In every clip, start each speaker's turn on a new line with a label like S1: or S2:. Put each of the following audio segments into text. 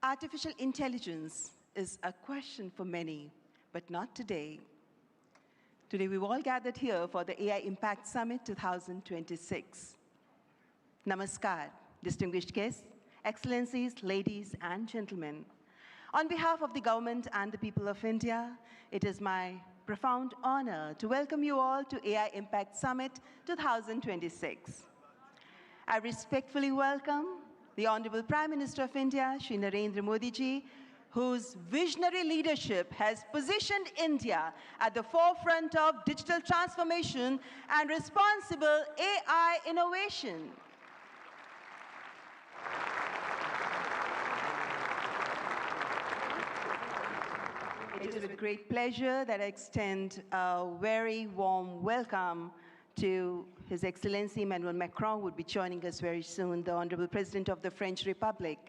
S1: Artificial intelligence is a question for many, but not today. Today, we've all gathered here for the AI Impact Summit 2026. Namaskar, distinguished guests, excellencies, ladies and gentlemen. On behalf of the government and the people of India, it is my profound honor to welcome you all to AI Impact Summit 2026. I respectfully welcome the Honorable Prime Minister of India, Shri Narendra Modi ji, whose visionary leadership has positioned India at the forefront of digital transformation and responsible AI innovation. It is with great pleasure that I extend a very warm welcome to His Excellency Emmanuel Macron, who would be joining us very soon, the Honorable President of the French Republic.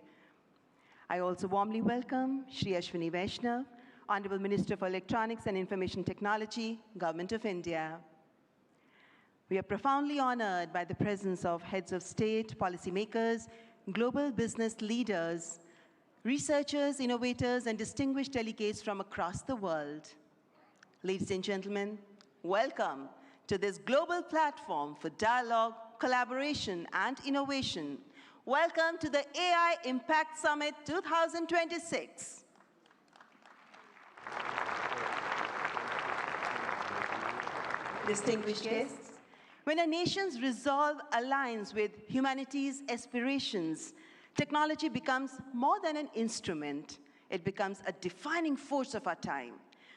S1: I also warmly welcome Shri Ashwini Vaishnav, Honorable Minister for Electronics and Information Technology, Government of India. We are profoundly honored by the presence of heads of state, policymakers, global business leaders, researchers, innovators, and distinguished delegates from across the world. Ladies and gentlemen, welcome to this global platform for dialogue, collaboration, and innovation. Welcome to the AI Impact Summit 2026. Distinguished guests, when a nation's resolve aligns with humanity's aspirations, technology becomes more than an instrument. It becomes a defining force of our time,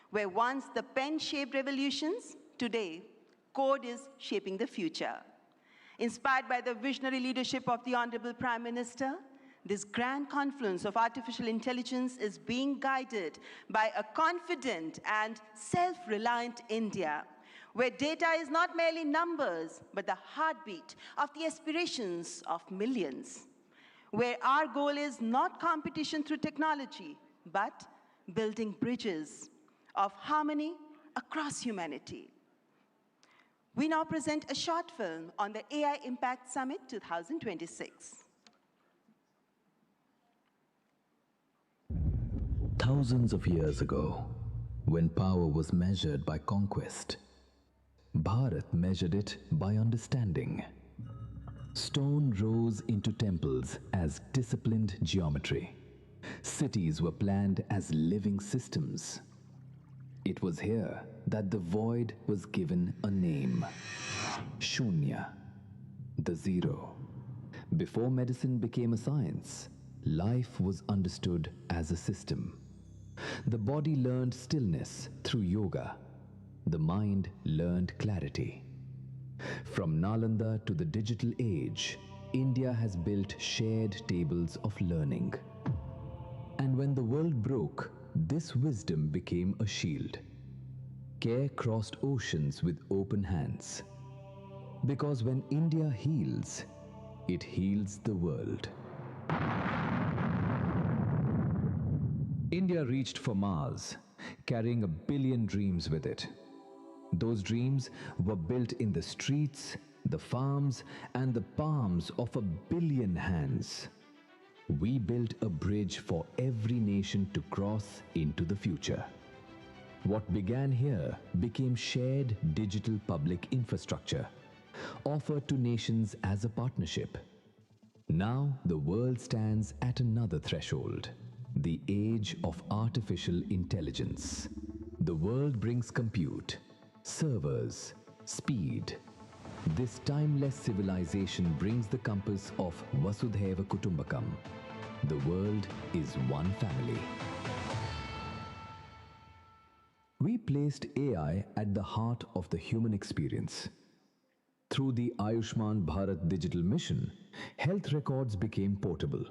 S1: where once the pen shaped revolutions, today, code is shaping the future. Inspired by the visionary leadership of the Honorable Prime Minister, this grand confluence of artificial intelligence is being guided by a confident and self-reliant India, where data is not merely numbers, but the heartbeat of the aspirations of millions, where our goal is not competition through technology, but building bridges of harmony across humanity. We now present a short film on the AI Impact Summit 2026.
S2: Thousands of years ago, when power was measured by conquest, Bharat measured it by understanding. Stone rose into temples as disciplined geometry. Cities were planned as living systems. It was here that the void was given a name. Shunya, the zero. Before medicine became a science, life was understood as a system. The body learned stillness through yoga. The mind learned clarity. From Nalanda to the digital age, India has built shared tables of learning. And when the world broke, this wisdom became a shield. Care crossed oceans with open hands. Because when India heals, it heals the world. India reached for Mars, carrying 1 billion dreams with it. Those dreams were built in the streets, the farms, and the palms of 1 billion hands. We built a bridge for every nation to cross into the future. What began here became shared digital public infrastructure, offered to nations as a partnership. Now the world stands at another threshold, the age of artificial intelligence. The world brings compute, servers, speed. This timeless civilization brings the compass of Vasudhaiva Kutumbakam. The world is one family. We placed AI at the heart of the human experience. Through the Ayushman Bharat digital mission, health records became portable.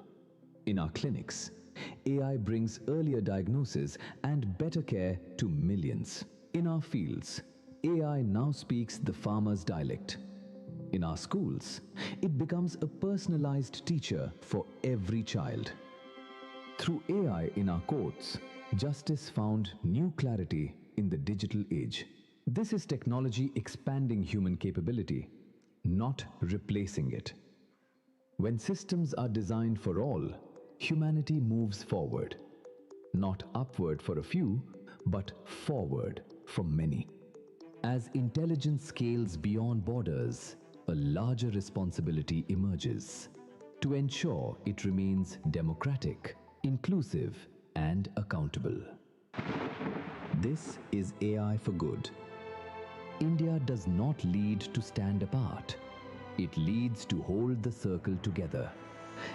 S2: In our clinics, AI brings earlier diagnosis and better care to millions. In our fields, AI now speaks the farmer's dialect. In our schools, it becomes a personalized teacher for every child. Through AI in our courts, justice found new clarity in the digital age. This is technology expanding human capability, not replacing it. When systems are designed for all, humanity moves forward. Not upward for a few, but forward from many. As intelligence scales beyond borders, a larger responsibility emerges to ensure it remains democratic, inclusive, and accountable. This is AI for good. India does not lead to stand apart. It leads to hold the circle together,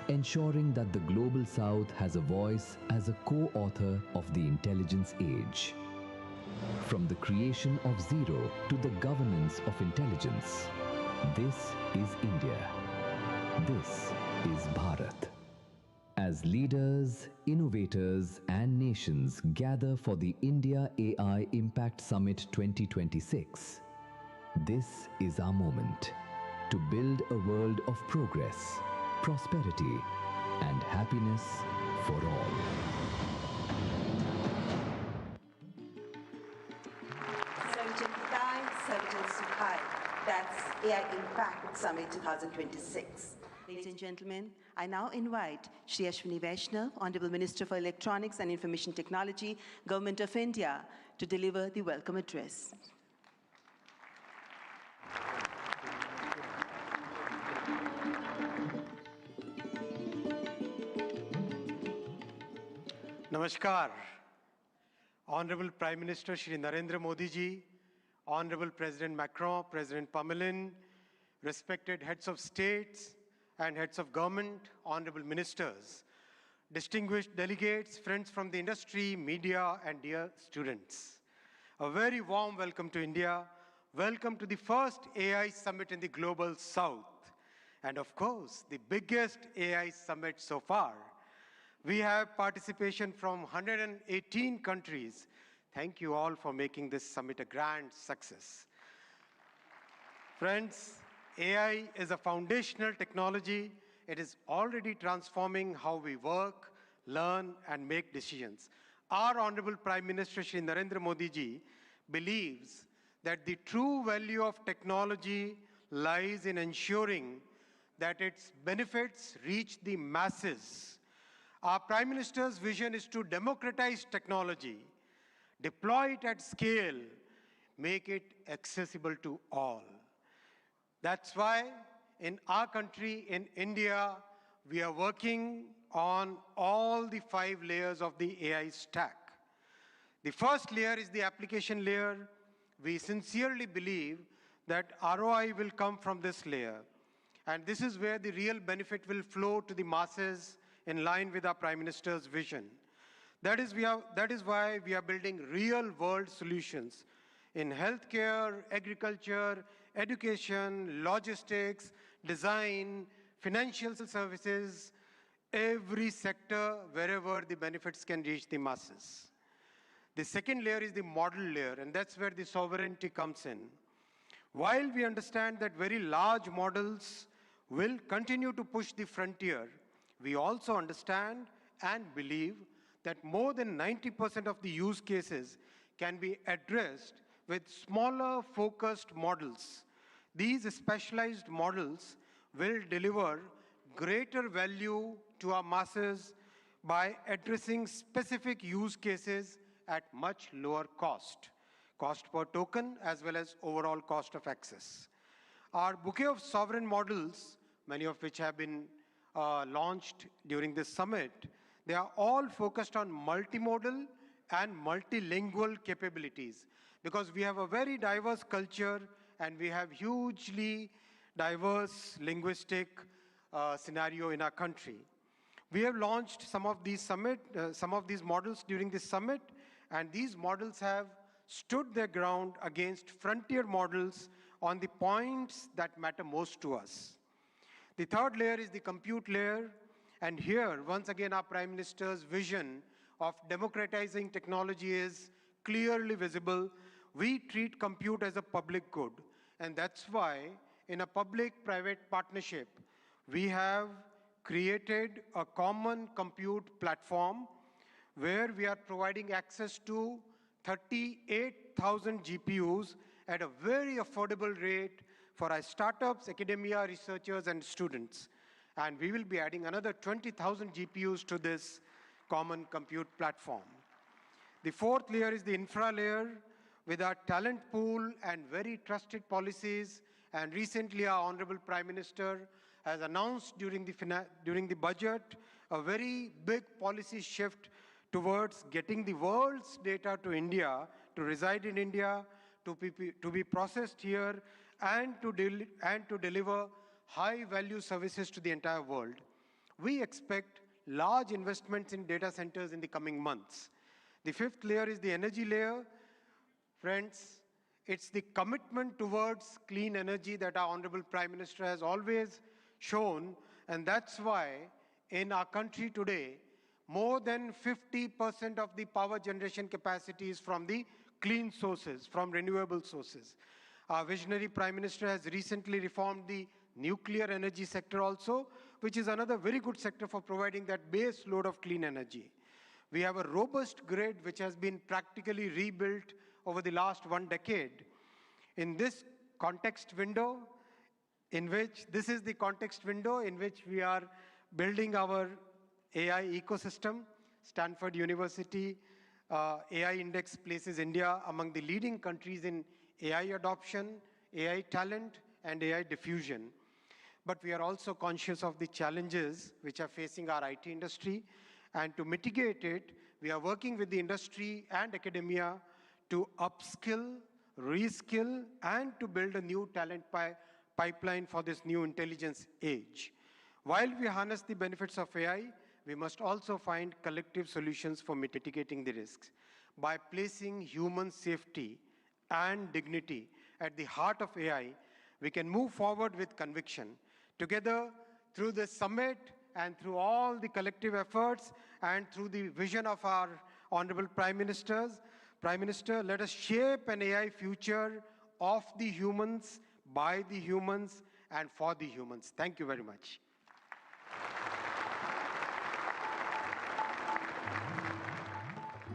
S2: ensuring that the Global South has a voice as a co-author of the intelligence age. From the creation of zero to the governance of intelligence, this is India. This is Bharat. As leaders, innovators, and nations gather for the India AI Impact Summit 2026, this is our moment to build a world of progress, prosperity, and happiness for all.
S1: That's AI Impact Summit 2026. Ladies and gentlemen, I now invite Shri Ashwini Vaishnav, Honorable Minister for Electronics and Information Technology, Government of India, to deliver the welcome address.
S3: Namaskar. Honorable Prime Minister Shri Narendra Modi ji, Honorable President Macron, President Pamelin, respected heads of states and heads of government, honorable ministers, distinguished delegates, friends from the industry, media, and dear students. A very warm welcome to India. Welcome to the first AI summit in the Global South. And of course, the biggest AI summit so far. We have participation from 118 countries. Thank you all for making this summit a grand success. Friends, AI is a foundational technology. It is already transforming how we work, learn, and make decisions. Our Honorable Prime Minister Shri Narendra Modi ji believes that the true value of technology lies in ensuring that its benefits reach the masses. Our Prime Minister's vision is to democratize technology, deploy it at scale, make it accessible to all. That's why in our country, in India, we are working on all the 5 layers of the AI stack. The first layer is the application layer. We sincerely believe that ROI will come from this layer. And this is where the real benefit will flow to the masses in line with our Prime Minister's vision. That is why we are building real-world solutions in healthcare, agriculture, education, logistics, design, financial services, every sector wherever the benefits can reach the masses. The second layer is the model layer, and that's where the sovereignty comes in. While we understand that very large models will continue to push the frontier, we also understand and believe that more than 90% of the use cases can be addressed with smaller, focused models. These specialized models will deliver greater value to our masses by addressing specific use cases at much lower cost per token, as well as overall cost of access. Our bouquet of sovereign models, many of which have been launched during this summit, they are all focused on multimodal and multilingual capabilities, because we have a very diverse culture and we have hugely diverse linguistic scenario in our country. We have launched some of these models during this summit, and these models have stood their ground against frontier models on the points that matter most to us. The third layer is the compute layer, and here, once again, our Prime Minister's vision of democratizing technology is clearly visible. We treat compute as a public good, and that's why, in a public-private partnership, we have created a common compute platform where we are providing access to 38,000 GPUs at a very affordable rate for our startups, academia, researchers, and students. And we will be adding another 20,000 GPUs to this common compute platform. The fourth layer is the infra layer with our talent pool and very trusted policies. And recently, our Honorable Prime Minister has announced during the budget a very big policy shift towards getting the world's data to India, to reside in India, to be processed here, and to deliver high-value services to the entire world. We expect large investments in data centers in the coming months. The fifth layer is the energy layer. Friends, it's the commitment towards clean energy that our Honorable Prime Minister has always shown, and that's why in our country today, more than 50% of the power generation capacity is from the clean sources, from renewable sources. Our visionary Prime Minister has recently reformed the nuclear energy sector also, which is another very good sector for providing that base load of clean energy. We have a robust grid which has been practically rebuilt over the last 1 decade. In this context window, this is the context window in which we are building our AI ecosystem. Stanford University AI Index places India among the leading countries in AI adoption, AI talent, and AI diffusion. But we are also conscious of the challenges which are facing our IT industry. And to mitigate it, we are working with the industry and academia to upskill, reskill, and to build a new talent pipeline for this new intelligence age. While we harness the benefits of AI, we must also find collective solutions for mitigating the risks. By placing human safety and dignity at the heart of AI, we can move forward with conviction. Together, through this summit and through all the collective efforts and through the vision of our Honorable Prime Minister, let us shape an AI future of the humans, by the humans, and for the humans. Thank you very much.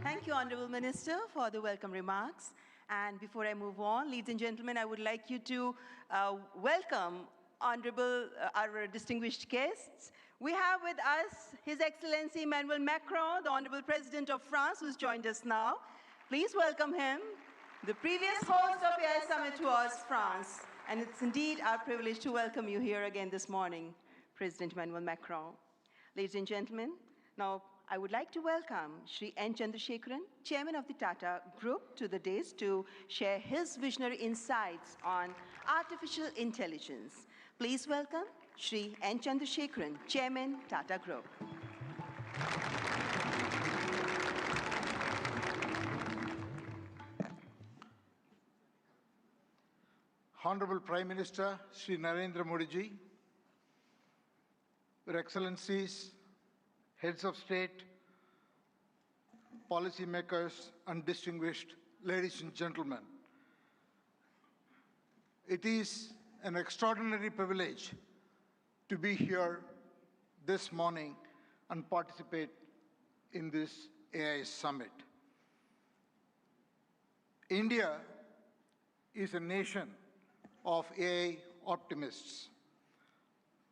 S1: Thank you, Honorable Minister, for the welcome remarks. And before I move on, ladies and gentlemen, I would like you to welcome our distinguished guests. We have with us His Excellency Emmanuel Macron, the Honorable President of France, who's joined us now. Please welcome him. The previous host of AI Summit was France, and it's indeed our privilege to welcome you here again this morning, President Emmanuel Macron. Ladies and gentlemen, now I would like to welcome Shri N. Chandrasekaran, Chairman of the Tata Group, to the dais to share his visionary insights on artificial intelligence. Please welcome Shri N. Chandrasekaran, Chairman, Tata Group.
S4: Honorable Prime Minister Shri Narendra Modi ji, Your Excellencies, Heads of State, policymakers, and distinguished ladies and gentlemen. It is an extraordinary privilege to be here this morning and participate in this AI Summit. India is a nation of AI optimists.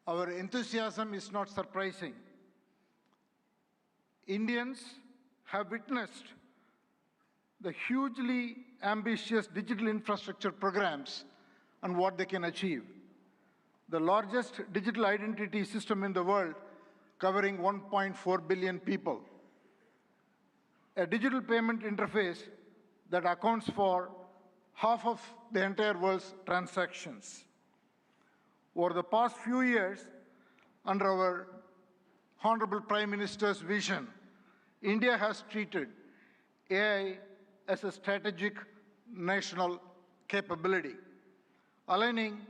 S4: Our enthusiasm is not surprising. Indians have witnessed the hugely ambitious digital infrastructure programs and what they can achieve. The largest digital identity system in the world, covering 1.4 billion people. A digital payment interface that accounts for half of the entire world's transactions. Over the past few years, under our Honorable Prime Minister's vision, India has treated AI as a strategic national capability, aligning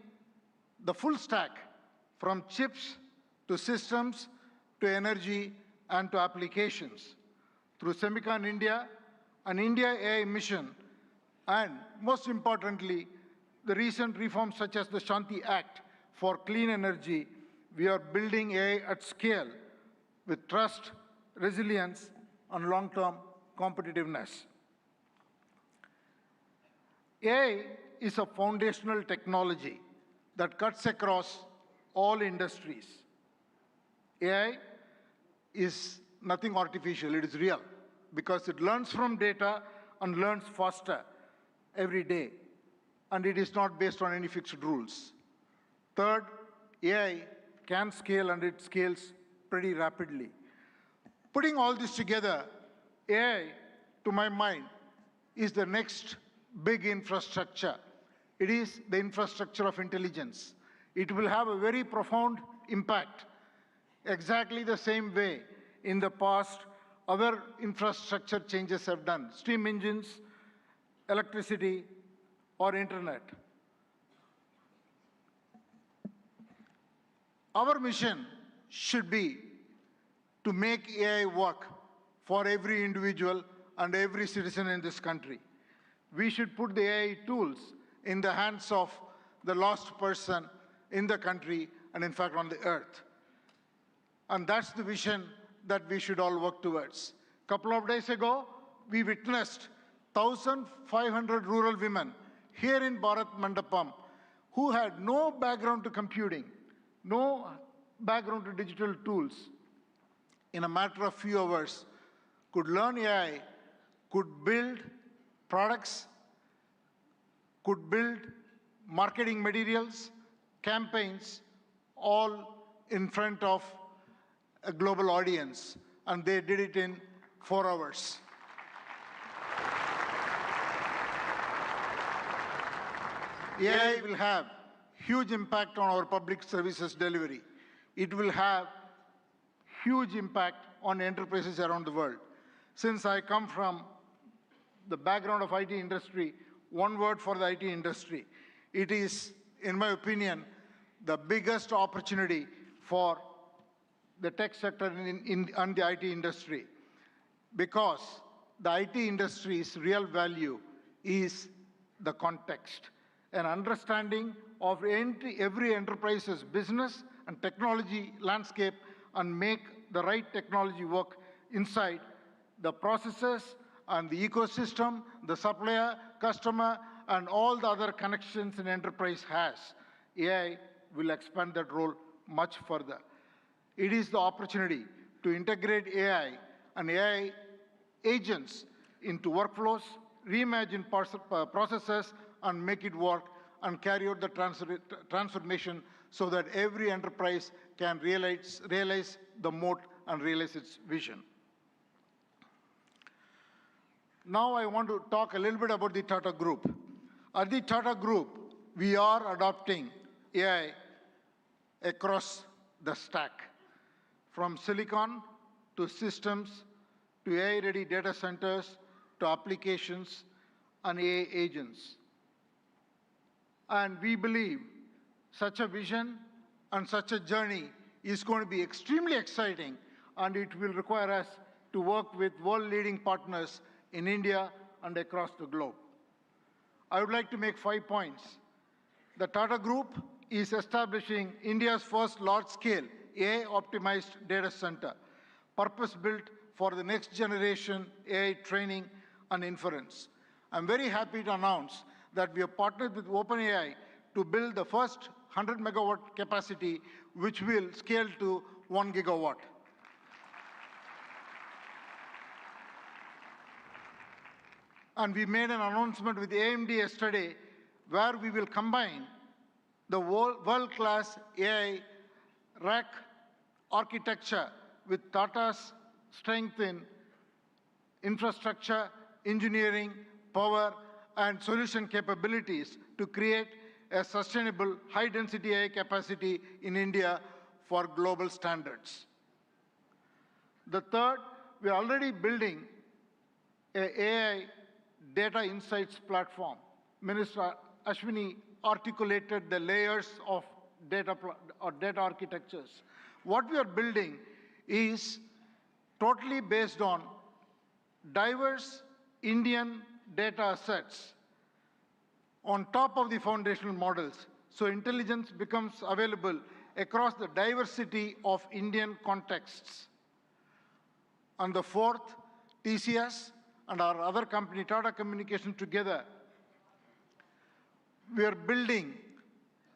S4: the full stack from chips to systems to energy and to applications through Semicon India, an India AI mission, and most importantly, the recent reforms such as the Shanti Act for clean energy. We are building AI at scale with trust, resilience, and long-term competitiveness. AI is a foundational technology that cuts across all industries. AI is nothing artificial, it is real, because it learns from data and learns faster every day, and it is not based on any fixed rules. Third, AI can scale, and it scales pretty rapidly. Putting all this together, AI, to my mind, is the next big infrastructure. It is the infrastructure of intelligence. It will have a very profound impact, exactly the same way in the past other infrastructure changes have done, steam engines, electricity, or internet. Our mission should be to make AI work for every individual and every citizen in this country. We should put the AI tools in the hands of the lost person in the country and, in fact, on the earth. And that's the vision that we should all work towards. A couple of days ago, we witnessed 1,500 rural women here in Bharat Mandapam who had no background to computing, no background to digital tools. In a matter of few hours, could learn AI, could build products, could build marketing materials, campaigns, all in front of a global audience, and they did it in 4 hours. AI will have huge impact on our public services delivery. It will have huge impact on enterprises around the world. Since I come from the background of IT industry, one word for the IT industry. It is, in my opinion, the biggest opportunity for the tech sector and the IT industry, because the IT industry's real value is the context, an understanding of every enterprise's business and technology landscape, and make the right technology work inside the processes and the ecosystem, the supplier, customer, and all the other connections an enterprise has. AI will expand that role much further. It is the opportunity to integrate AI and AI agents into workflows, reimagine processes, and make it work, and carry out the transformation so that every enterprise can realize the moat and realize its vision. Now I want to talk a little bit about the Tata Group. At the Tata Group, we are adopting AI across the stack, from silicon to systems to AI-ready data centers to applications and AI agents. And we believe such a vision and such a journey is going to be extremely exciting, and it will require us to work with world-leading partners in India and across the globe. I would like to make 5 points. The Tata Group is establishing India's first large-scale AI-optimized data center, purpose-built for the next generation AI training and inference. I'm very happy to announce that we have partnered with OpenAI to build the first 100 megawatt capacity, which will scale to 1 gigawatt. And we made an announcement with AMD yesterday where we will combine the world-class AI rack architecture with Tata's strength in infrastructure, engineering, power, and solution capabilities to create a sustainable high-density AI capacity in India for global standards. The third, we are already building an AI data insights platform. Minister Ashwini articulated the layers of data architectures. What we are building is totally based on diverse Indian data sets on top of the foundational models, so intelligence becomes available across the diversity of Indian contexts. And the fourth, TCS and our other company, Tata Communications, together, we are building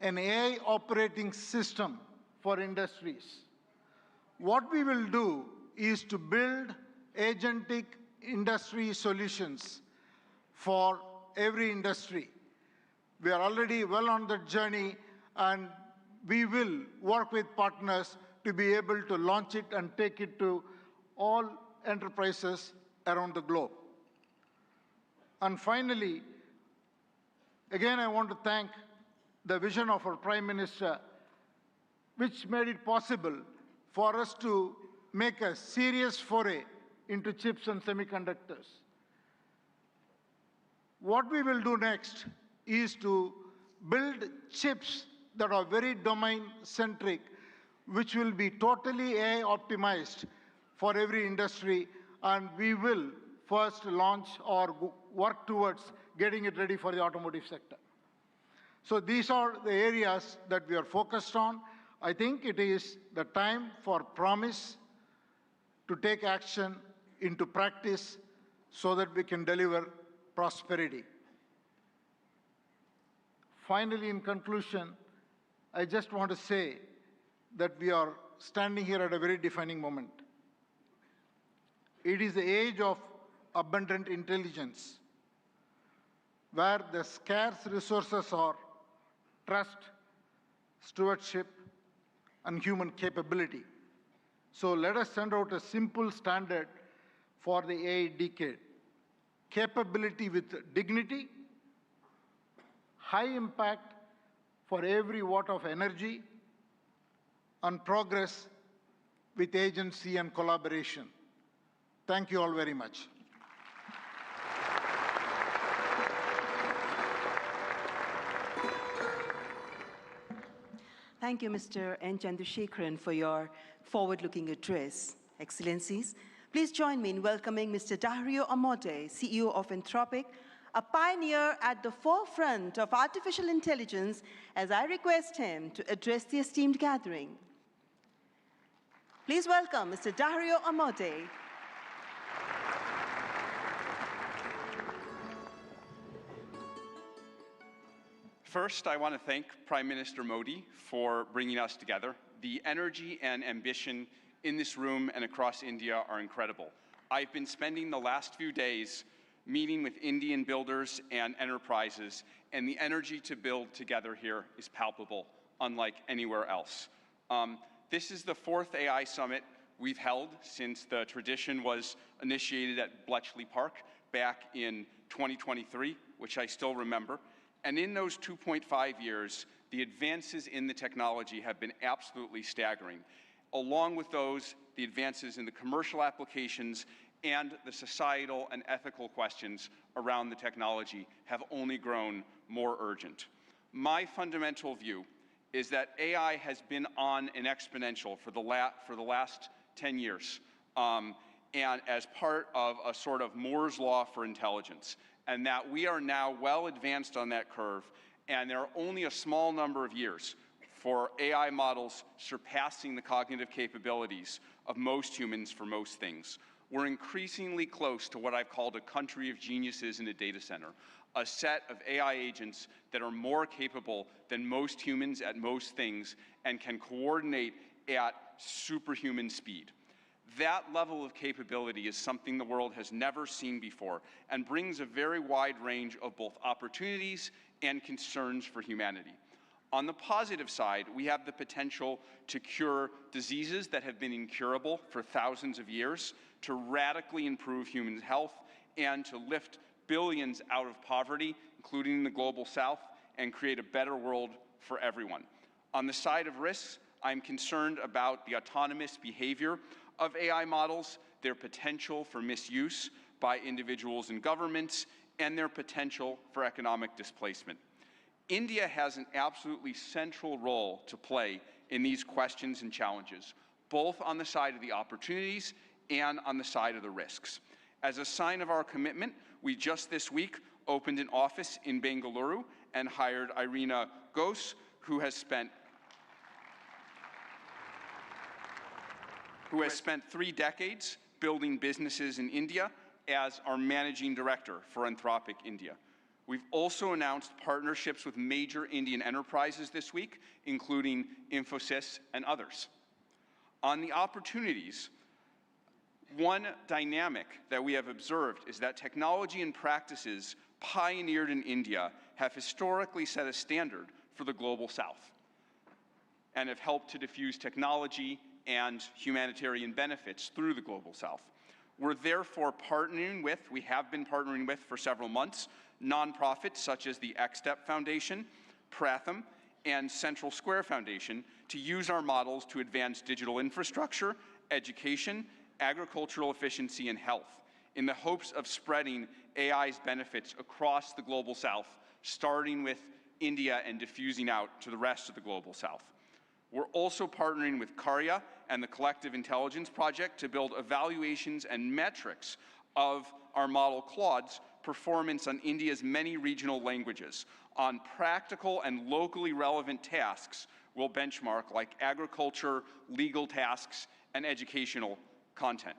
S4: an AI operating system for industries. what we will do is to build agentic industry solutions for every industry. We are already well on that journey, and we will work with partners to be able to launch it and take it to all enterprises around the globe. And finally, again, I want to thank the vision of our Prime Minister, which made it possible for us to make a serious foray into chips and semiconductors. What we will do next is to build chips that are very domain-centric, which will be totally AI optimized for every industry, and we will first launch or work towards getting it ready for the automotive sector. So these are the areas that we are focused on. I think it is the time for promise to take action into practice so that we can deliver prosperity. Finally, in conclusion, I just want to say that we are standing here at a very defining moment. It is the age of abundant intelligence, where the scarce resources are trust, stewardship, and human capability. So let us send out a simple standard for the AI decade. Capability with dignity, high impact for every watt of energy, and progress with agency and collaboration. Thank you all very much.
S1: Thank you, Mr. N. Chandrasekharan, for your forward-looking address. Excellencies, please join me in welcoming Mr. Dario Amodei, CEO of Anthropic, a pioneer at the forefront of artificial intelligence, as I request him to address the esteemed gathering. Please welcome Mr. Dario Amodei.
S5: First, I want to thank Prime Minister Modi for bringing us together. The energy and ambition in this room and across India are incredible. I've been spending the last few days meeting with Indian builders and enterprises, and the energy to build together here is palpable, unlike anywhere else. This is the 4th AI summit we've held since the tradition was initiated at Bletchley Park back in 2023, which I still remember. And in those 2.5 years, the advances in the technology have been absolutely staggering. Along with those, the advances in the commercial applications and the societal and ethical questions around the technology have only grown more urgent. My fundamental view is that AI has been on an exponential for the last 10 years, and as part of a sort of Moore's law for intelligence, and that we are now well advanced on that curve, and there are only a small number of years for AI models surpassing the cognitive capabilities of most humans for most things. We're increasingly close to what I've called a country of geniuses in a data center, a set of AI agents that are more capable than most humans at most things and can coordinate at superhuman speed. That level of capability is something the world has never seen before and brings a very wide range of both opportunities and concerns for humanity. On the positive side, we have the potential to cure diseases that have been incurable for thousands of years, to radically improve human health, and to lift billions out of poverty, including in the global south, and create a better world for everyone. On the side of risks, I'm concerned about the autonomous behavior of AI models, their potential for misuse by individuals and governments, and their potential for economic displacement. India has an absolutely central role to play in these questions and challenges, both on the side of the opportunities and on the side of the risks. As a sign of our commitment, we just this week opened an office in Bengaluru and hired Irina Ghose, who has spent 3 decades building businesses in India as our managing director for Anthropic India. We've also announced partnerships with major Indian enterprises this week, including Infosys and others. On the opportunities, one dynamic that we have observed is that technology and practices pioneered in India have historically set a standard for the Global South and have helped to diffuse technology and humanitarian benefits through the Global South. We're therefore we have been partnering with for several months, nonprofits such as the X-Step Foundation, Pratham, and Central Square Foundation to use our models to advance digital infrastructure, education, agricultural efficiency, and health in the hopes of spreading AI's benefits across the Global South, starting with India and diffusing out to the rest of the Global South. We're also partnering with Karya and the Collective Intelligence Project to build evaluations and metrics of our model Claude's performance on India's many regional languages. On practical and locally relevant tasks, we'll benchmark like agriculture, legal tasks, and educational content.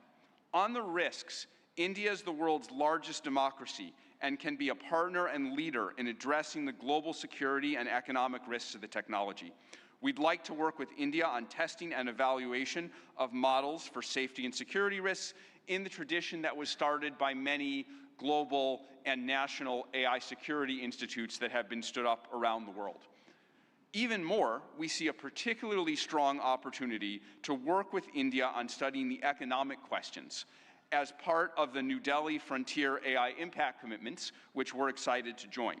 S5: On the risks, India is the world's largest democracy and can be a partner and leader in addressing the global security and economic risks of the technology. We'd like to work with India on testing and evaluation of models for safety and security risks in the tradition that was started by many global and national AI security institutes that have been stood up around the world. Even more, we see a particularly strong opportunity to work with India on studying the economic questions as part of the New Delhi Frontier AI Impact Commitments, which we're excited to join.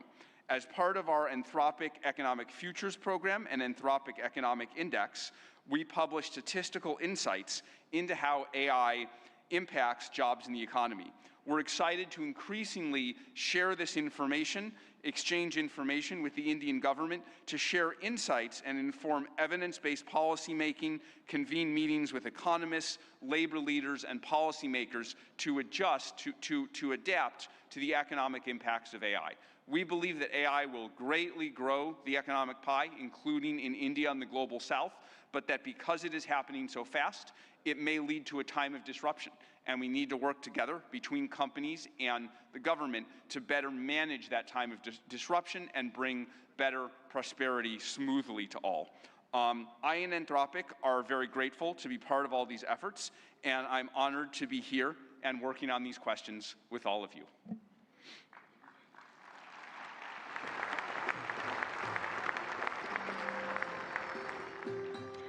S5: As part of our Anthropic Economic Futures Program and Anthropic Economic Index, we publish statistical insights into how AI impacts jobs in the economy. We're excited to increasingly share this information, exchange information with the Indian government to share insights and inform evidence-based policymaking, convene meetings with economists, labor leaders, and policymakers to adjust, to adapt to the economic impacts of AI. We believe that AI will greatly grow the economic pie, including in India and the Global South, but that because it is happening so fast, it may lead to a time of disruption. And we need to work together between companies and the government to better manage that time of disruption and bring better prosperity smoothly to all. I and Anthropic are very grateful to be part of all these efforts, and I'm honored to be here and working on these questions with all of you.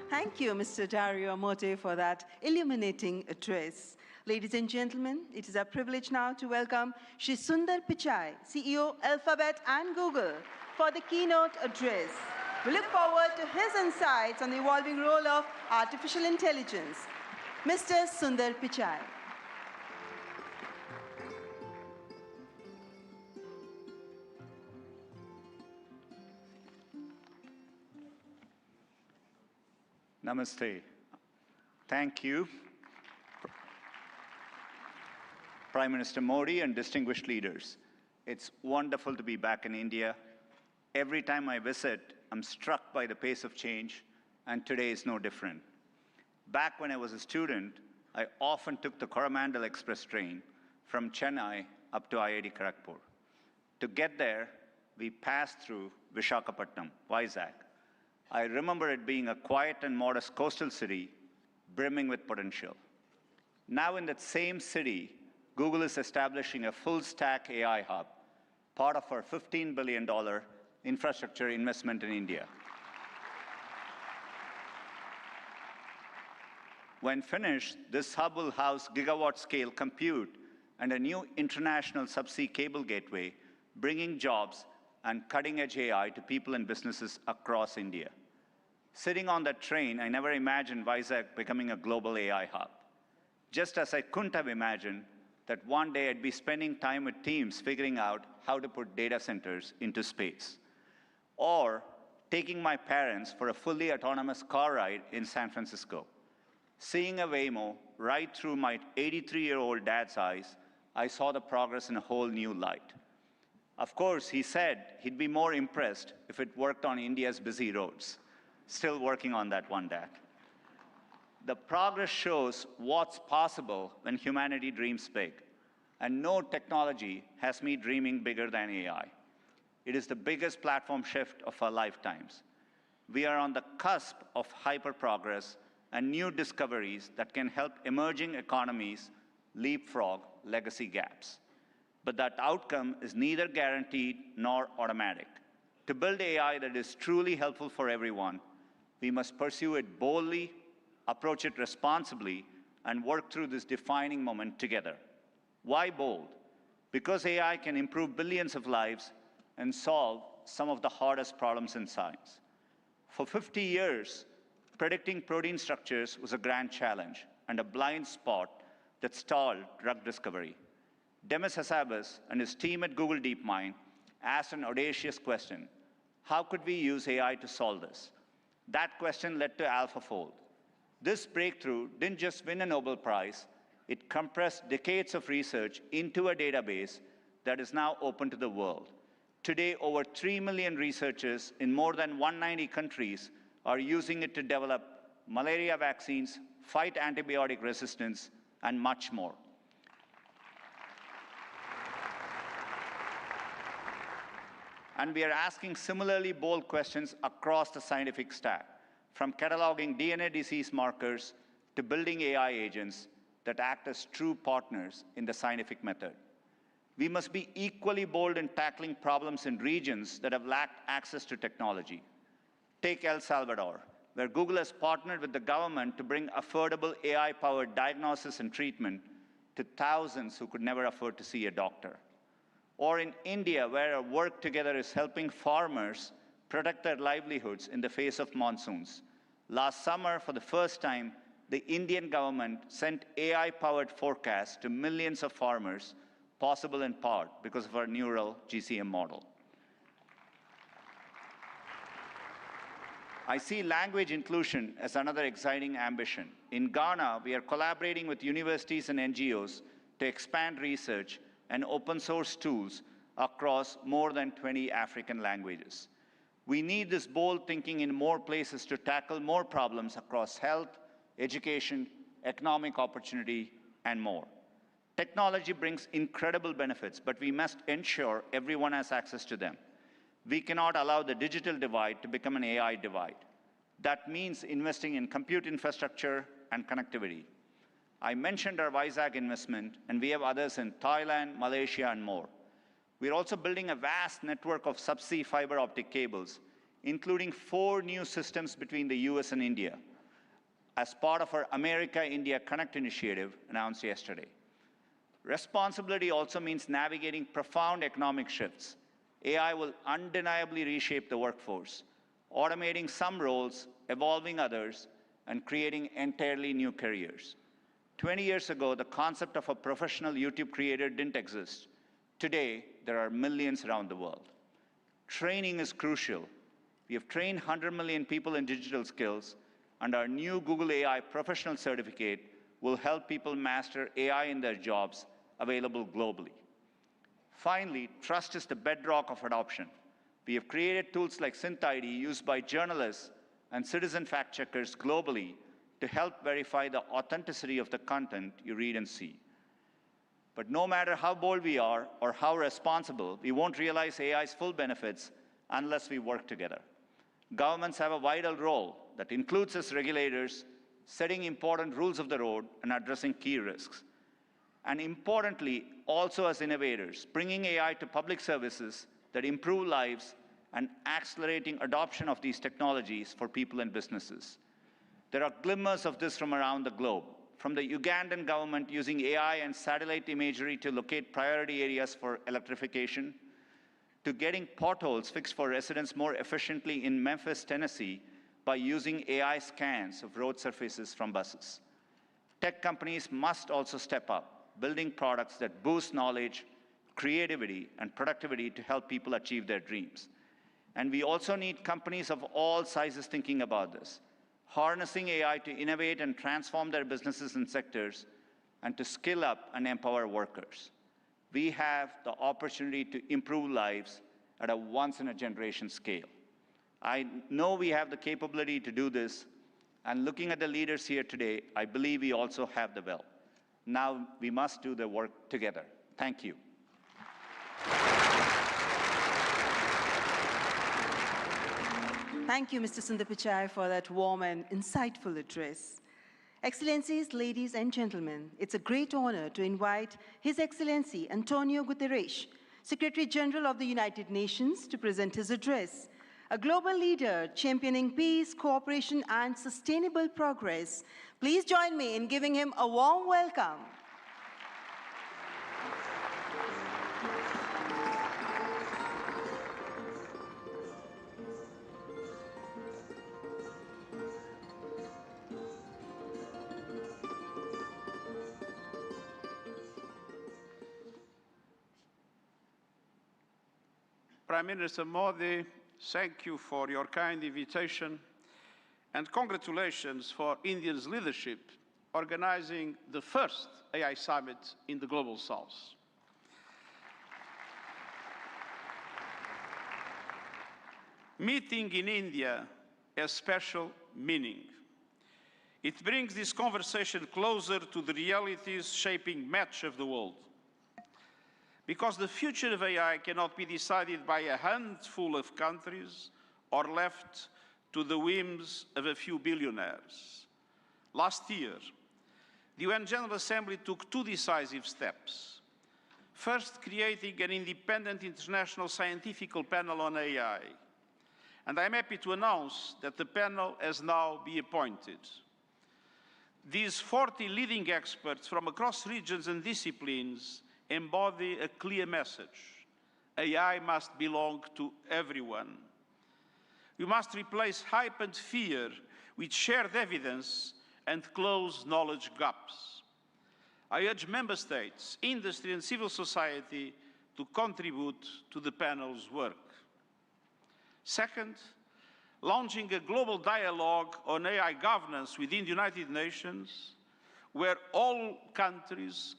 S1: Thank you, Mr. Dario Amodei, for that illuminating address. Ladies and gentlemen, it is our privilege now to welcome Shri Sundar Pichai, CEO, Alphabet and Google, for the keynote address. We look forward to his insights on the evolving role of artificial intelligence. Mr. Sundar Pichai.
S6: Namaste. Thank you, Prime Minister Modi and distinguished leaders. It's wonderful to be back in India. Every time I visit, I'm struck by the pace of change, and today is no different. Back when I was a student, I often took the Coromandel Express train from Chennai up to IIT Kharagpur. To get there, we passed through Visakhapatnam, Vizag. I remember it being a quiet and modest coastal city brimming with potential. Now in that same city, Google is establishing a full-stack AI hub, part of our $15 billion infrastructure investment in India. When finished, this hub will house gigawatt-scale compute and a new international subsea cable gateway, bringing jobs and cutting-edge AI to people and businesses across India. Sitting on that train, I never imagined Vizag becoming a global AI hub. Just as I couldn't have imagined that one day I'd be spending time with teams figuring out how to put data centers into space. Or taking my parents for a fully autonomous car ride in San Francisco. Seeing a Waymo right through my 83-year-old dad's eyes, I saw the progress in a whole new light. Of course, he said he'd be more impressed if it worked on India's busy roads. Still working on that one, Dad. The progress shows what's possible when humanity dreams big. And no technology has me dreaming bigger than AI. It is the biggest platform shift of our lifetimes. We are on the cusp of hyper-progress, and new discoveries that can help emerging economies leapfrog legacy gaps. But that outcome is neither guaranteed nor automatic. To build AI that is truly helpful for everyone, we must pursue it boldly, approach it responsibly, and work through this defining moment together. Why bold? Because AI can improve billions of lives and solve some of the hardest problems in science. For 50 years, predicting protein structures was a grand challenge and a blind spot that stalled drug discovery. Demis Hassabis and his team at Google DeepMind asked an audacious question: how could we use AI to solve this? That question led to AlphaFold. This breakthrough didn't just win a Nobel Prize, it compressed decades of research into a database that is now open to the world. Today, over 3 million researchers in more than 190 countries are using it to develop malaria vaccines, fight antibiotic resistance, and much more. And we are asking similarly bold questions across the scientific stack, from cataloging DNA disease markers to building AI agents that act as true partners in the scientific method. We must be equally bold in tackling problems in regions that have lacked access to technology. Take El Salvador, where Google has partnered with the government to bring affordable AI-powered diagnosis and treatment to thousands who could never afford to see a doctor. Or in India, where our work together is helping farmers protect their livelihoods in the face of monsoons. Last summer, for the first time, the Indian government sent AI-powered forecasts to millions of farmers, possible in part because of our neural GCM model. I see language inclusion as another exciting ambition. In Ghana, we are collaborating with universities and NGOs to expand research and open source tools across more than 20 African languages. We need this bold thinking in more places to tackle more problems across health, education, economic opportunity, and more. Technology brings incredible benefits, but we must ensure everyone has access to them. We cannot allow the digital divide to become an AI divide. That means investing in compute infrastructure and connectivity. I mentioned our Vizag investment, and we have others in Thailand, Malaysia, and more. We're also building a vast network of subsea fiber optic cables, including 4 new systems between the US and India, as part of our America-India Connect initiative announced yesterday. Responsibility also means navigating profound economic shifts. AI will undeniably reshape the workforce, automating some roles, evolving others, and creating entirely new careers. 20 years ago, the concept of a professional YouTube creator didn't exist. Today, there are millions around the world. Training is crucial. We have trained 100 million people in digital skills, and our new Google AI Professional Certificate will help people master AI in their jobs, available globally. Finally, trust is the bedrock of adoption. We have created tools like SynthID used by journalists and citizen fact-checkers globally to help verify the authenticity of the content you read and see. But no matter how bold we are or how responsible, we won't realize AI's full benefits unless we work together. Governments have a vital role that includes as regulators, setting important rules of the road and addressing key risks. And importantly, also as innovators, bringing AI to public services that improve lives and accelerating adoption of these technologies for people and businesses. There are glimmers of this from around the globe, from the Ugandan government using AI and satellite imagery to locate priority areas for electrification, to getting potholes fixed for residents more efficiently in Memphis, Tennessee, by using AI scans of road surfaces from buses. Tech companies must also step up, building products that boost knowledge, creativity, and productivity to help people achieve their dreams. And we also need companies of all sizes thinking about this, harnessing AI to innovate and transform their businesses and sectors, and to skill up and empower workers. We have the opportunity to improve lives at a once-in-a-generation scale. I know we have the capability to do this, and looking at the leaders here today, I believe we also have the will. Now we must do the work together. Thank you.
S1: Thank you, Mr. Sundar Pichai, for that warm and insightful address. Excellencies, ladies and gentlemen, it's a great honor to invite His Excellency Antonio Guterres, Secretary General of the United Nations, to present his address. A global leader championing peace, cooperation, and sustainable progress. Please join me in giving him a warm welcome.
S7: Prime Minister Modi, thank you for your kind invitation and congratulations for India's leadership organizing the first AI summit in the Global South. Meeting in India has special meaning. It brings this conversation closer to the realities shaping much of the world. Because the future of AI cannot be decided by a handful of countries or left to the whims of a few billionaires. Last year, the UN General Assembly took two decisive steps. First, creating an independent international scientific panel on AI. And I'm happy to announce that the panel has now been appointed. These 40 leading experts from across regions and disciplines embody a clear message. AI must belong to everyone. We must replace hype and fear with shared evidence and close knowledge gaps. I urge member states, industry and civil society to contribute to the panel's work. Second, launching a global dialogue on AI governance within the United Nations, where all countries,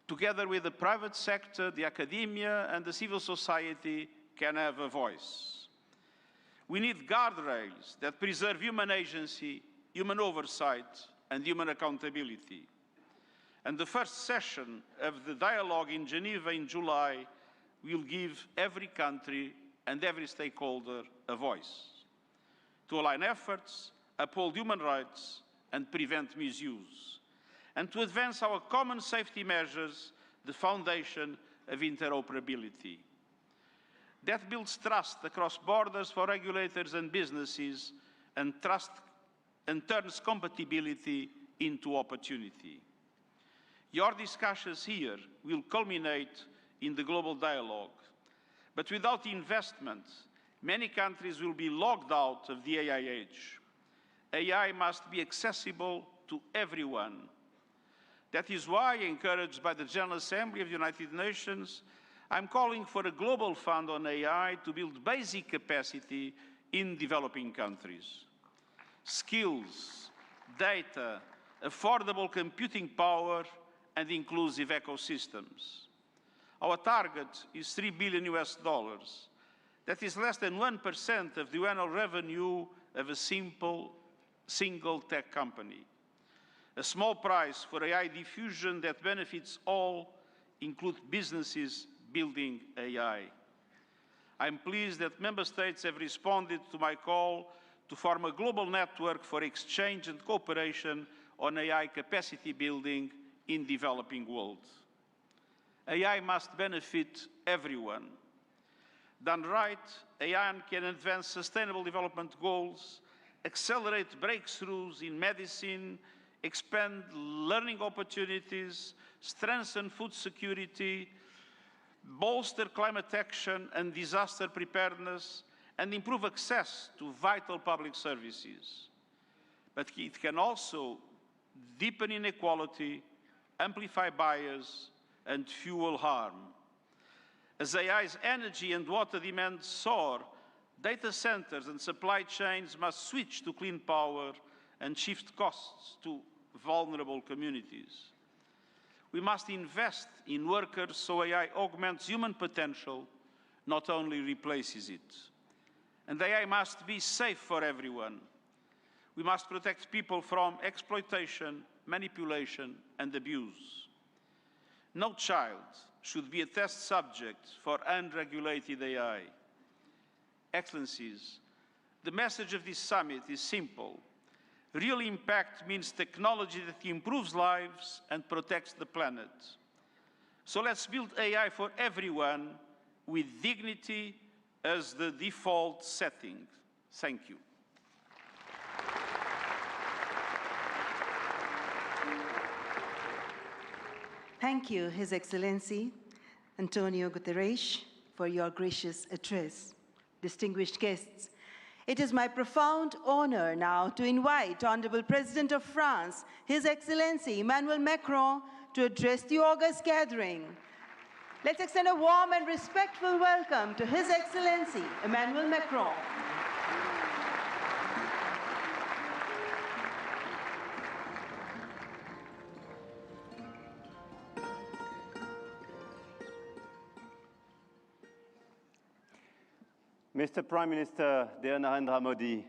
S7: together with the private sector, the academia, and the civil society, can have a voice. We need guardrails that preserve human agency, human oversight, and human accountability. And the first session of the dialogue in Geneva in July will give every country and every stakeholder a voice to align efforts, uphold human rights, and prevent misuse, and to advance our common safety measures, the foundation of interoperability. That builds trust across borders for regulators and businesses, and turns compatibility into opportunity. Your discussions here will culminate in the global dialogue, but without investment, many countries will be locked out of the AI age. AI must be accessible to everyone. That is why, encouraged by the General Assembly of the United Nations, I'm calling for a global fund on AI to build basic capacity in developing countries. Skills, data, affordable computing power, and inclusive ecosystems. Our target is $3 billion. That is less than 1% of the annual revenue of a single tech company. A small price for AI diffusion that benefits all, include businesses building AI. I'm pleased that member states have responded to my call to form a global network for exchange and cooperation on AI capacity building in developing world. AI must benefit everyone. Done right, AI can advance sustainable development goals, accelerate breakthroughs in medicine, expand learning opportunities, strengthen food security, bolster climate action and disaster preparedness, and improve access to vital public services. But it can also deepen inequality, amplify bias, and fuel harm. As AI's energy and water demands soar, data centers and supply chains must switch to clean power and shift costs to vulnerable communities. We must invest in workers so AI augments human potential, not only replaces it. And AI must be safe for everyone. We must protect people from exploitation, manipulation, and abuse. No child should be a test subject for unregulated AI. Excellencies, The message of this summit is simple. Real impact means technology that improves lives and protects the planet. So let's build AI for everyone with dignity as the default setting. Thank you.
S1: Thank you, His Excellency Antonio Guterres, for your gracious address. Distinguished guests, it is my profound honor now to invite Honorable President of France, His Excellency Emmanuel Macron, to address the august gathering. Let's extend a warm and respectful welcome to His Excellency Emmanuel Macron.
S8: Mr. Prime Minister, dear Narendra Modi,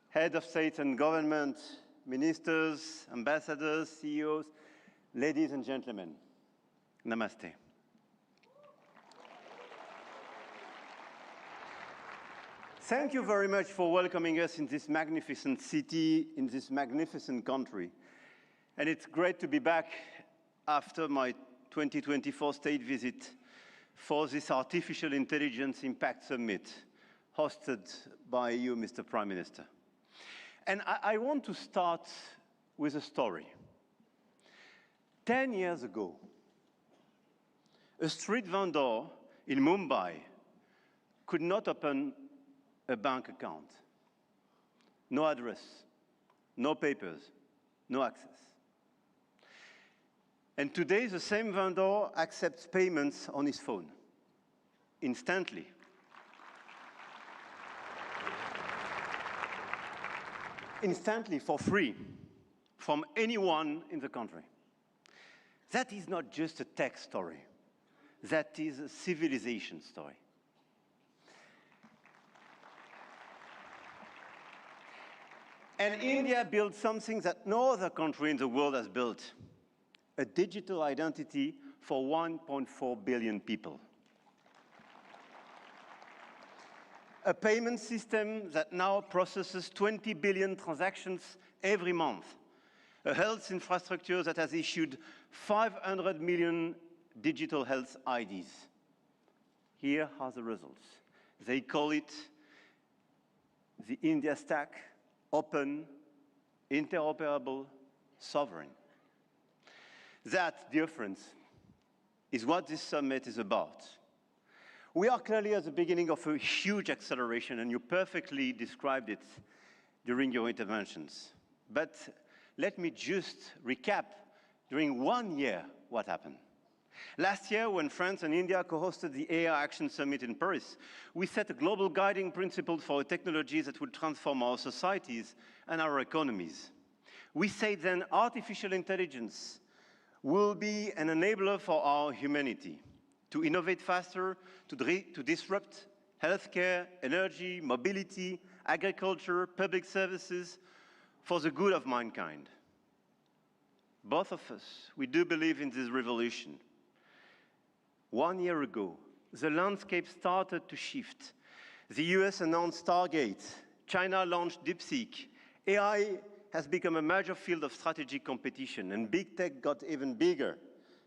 S8: Head of State and Government, Ministers, Ambassadors, CEOs, ladies and gentlemen, Namaste. Thank you very much for welcoming us in this magnificent city, in this magnificent country. And it's great to be back after my 2024 state visit for this Artificial Intelligence Impact Summit hosted by you, Mr. Prime Minister. And I want to start with a story. 10 years ago, a street vendor in Mumbai could not open a bank account. No address, no papers, no access. And today, the same vendor accepts payments on his phone, instantly. Instantly, for free, from anyone in the country. That is not just a tech story. That is a civilization story. And India built something that no other country in the world has built. A digital identity for 1.4 billion people. A payment system that now processes 20 billion transactions every month. A health infrastructure that has issued 500 million digital health IDs. Here are the results. They call it the India Stack, open, interoperable, sovereign. That, dear friends, is what this summit is about. We are clearly at the beginning of a huge acceleration, and you perfectly described it during your interventions. But let me just recap during 1 year what happened. Last year, when France and India co-hosted the AI Action Summit in Paris, we set a global guiding principle for technologies that would transform our societies and our economies. We said then artificial intelligence will be an enabler for our humanity to innovate faster, to disrupt healthcare, energy, mobility, agriculture, public services for the good of mankind. Both of us, we do believe in this revolution. 1 year ago, the landscape started to shift. The US announced Stargate, China launched DeepSeek, AI has become a major field of strategic competition, and big tech got even bigger.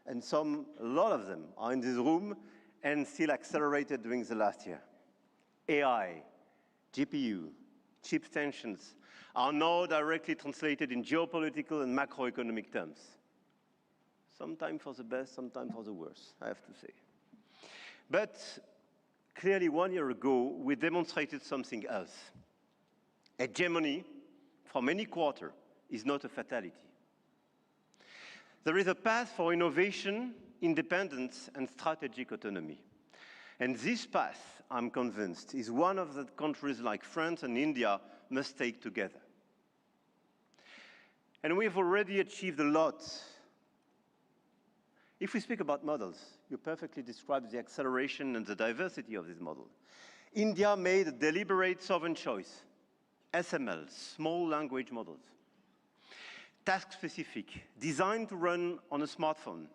S8: And a lot of them are in this room and still accelerated during the last year. AI, GPU, chip tensions are now directly translated in geopolitical and macroeconomic terms. Sometimes for the best, sometimes for the worst, I have to say. But clearly 1 year ago, we demonstrated something else. Hegemony from any quarter is not a fatality. There is a path for innovation, independence, and strategic autonomy. And this path, I'm convinced, is one of the countries like France and India must take together. And we've already achieved a lot. If we speak about models, you perfectly described the acceleration and the diversity of this model. India made a deliberate sovereign choice. SML, small language models. Task-specific, designed to run on a smartphone.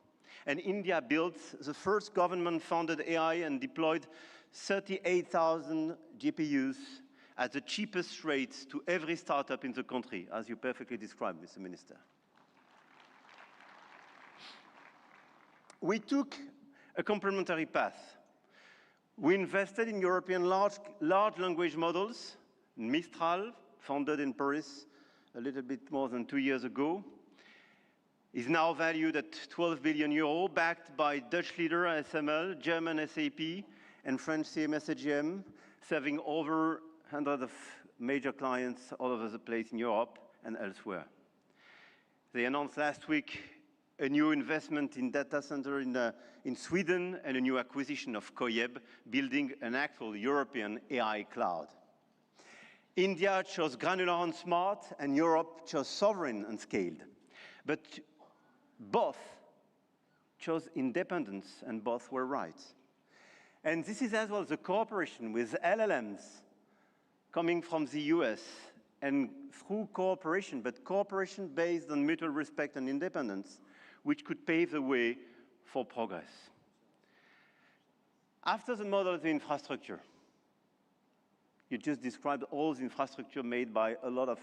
S8: And India built the first government-funded AI and deployed 38,000 GPUs at the cheapest rates to every startup in the country, as you perfectly described, Mr. Minister. We took a complementary path. We invested in European large language models, Mistral, founded in Paris a little bit more than 2 years ago, is now valued at 12 billion euro, backed by Dutch leader ASML, German SAP, and French CMS AGM, serving over hundreds of major clients all over the place in Europe and elsewhere. They announced last week a new investment in data center in Sweden and a new acquisition of Koyeb, building an actual European AI cloud. India chose granular and smart, and Europe chose sovereign and scaled. But both chose independence, and both were right. And this is as well the cooperation with LLMs coming from the US, and through cooperation, but cooperation based on mutual respect and independence, which could pave the way for progress. After the model of the infrastructure, you just described all the infrastructure made by a lot of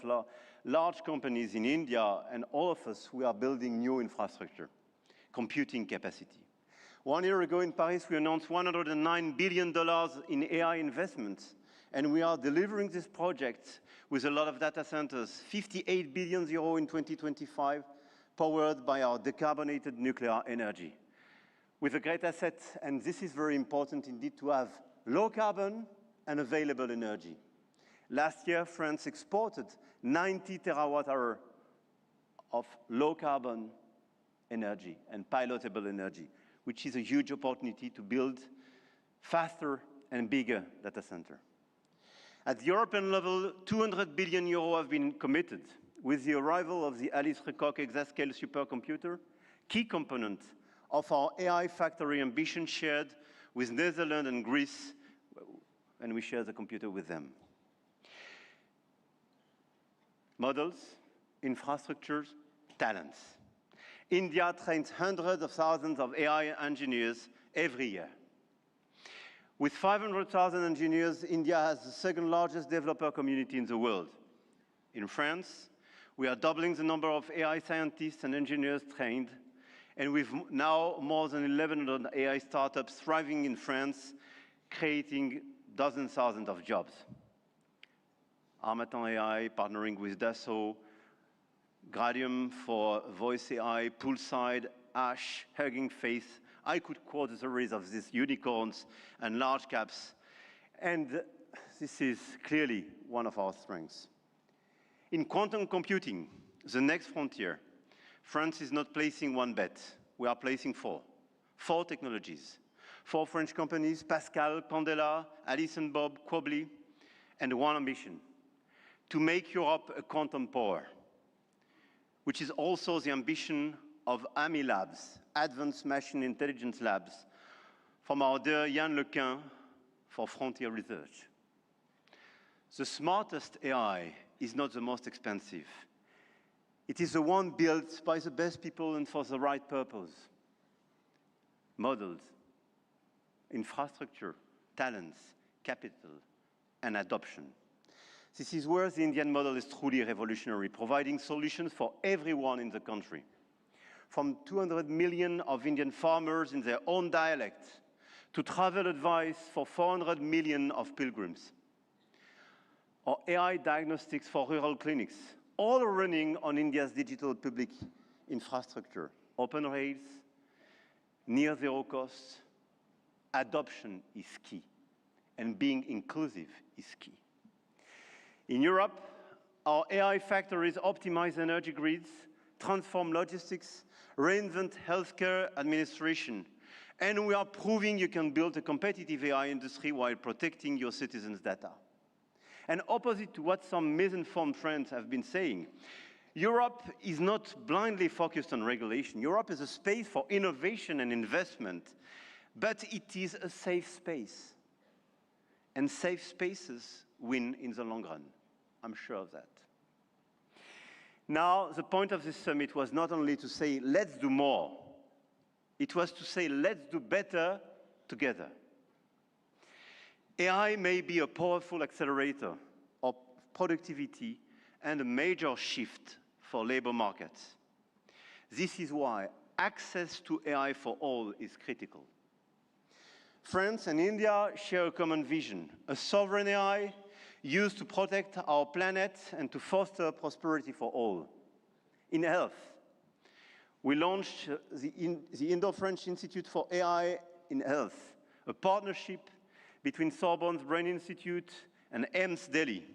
S8: large companies in India, and all of us, we are building new infrastructure, computing capacity. 1 year ago in Paris, we announced $109 billion in AI investments, and we are delivering this project with a lot of data centers, 58 billion euro in 2025, powered by our decarbonated nuclear energy. With a great asset, and this is very important indeed, to have low carbon and available energy. Last year, France exported 90 terawatt-hours of low-carbon energy and pilotable energy, which is a huge opportunity to build faster and bigger data center. At the European level, 200 billion euro have been committed with the arrival of the Alice Lecoq exascale supercomputer, key component of our AI factory ambition shared with Netherlands and Greece, and we share the computer with them. Models, infrastructures, talents. India trains hundreds of thousands of AI engineers every year. With 500,000 engineers, India has the second largest developer community in the world. In France, we are doubling the number of AI scientists and engineers trained, and we've now more than 1,100 AI startups thriving in France, creating dozens, thousands of jobs. Harmattan AI partnering with Dassault, Gradium for voice AI, Poolside, Ash, Hugging Face. I could quote a series of these unicorns and large caps, and this is clearly one of our strengths. In quantum computing, the next frontier, France is not placing one bet. We are placing four technologies. 4 French companies, Pascal, Candela, Alice and Bob, Quobly, and one ambition, to make Europe a quantum power, which is also the ambition of AMI Labs, Advanced Machine Intelligence Labs, from our dear Yann Lequin for Frontier Research. The smartest AI is not the most expensive. It is the one built by the best people and for the right purpose. Models, infrastructure, talents, capital, and adoption. This is where the Indian model is truly revolutionary, providing solutions for everyone in the country. From 200 million of Indian farmers in their own dialect to travel advice for 400 million of pilgrims, or AI diagnostics for rural clinics, all running on India's digital public infrastructure. Open rails, near zero cost, adoption is key, and being inclusive is key. In Europe, our AI factories optimize energy grids, transform logistics, reinvent healthcare administration, and we are proving you can build a competitive AI industry while protecting your citizens' data. And opposite to what some misinformed friends have been saying, Europe is not blindly focused on regulation. Europe is a space for innovation and investment, but it is a safe space. And safe spaces win in the long run. I'm sure of that. Now, the point of this summit was not only to say, let's do more. It was to say, let's do better together. AI may be a powerful accelerator, productivity, and a major shift for labor markets. This is why access to AI for all is critical. France and India share a common vision, a sovereign AI used to protect our planet and to foster prosperity for all. In health, we launched the Indo-French Institute for AI in Health, a partnership between Sorbonne's Brain Institute and AIIMS Delhi,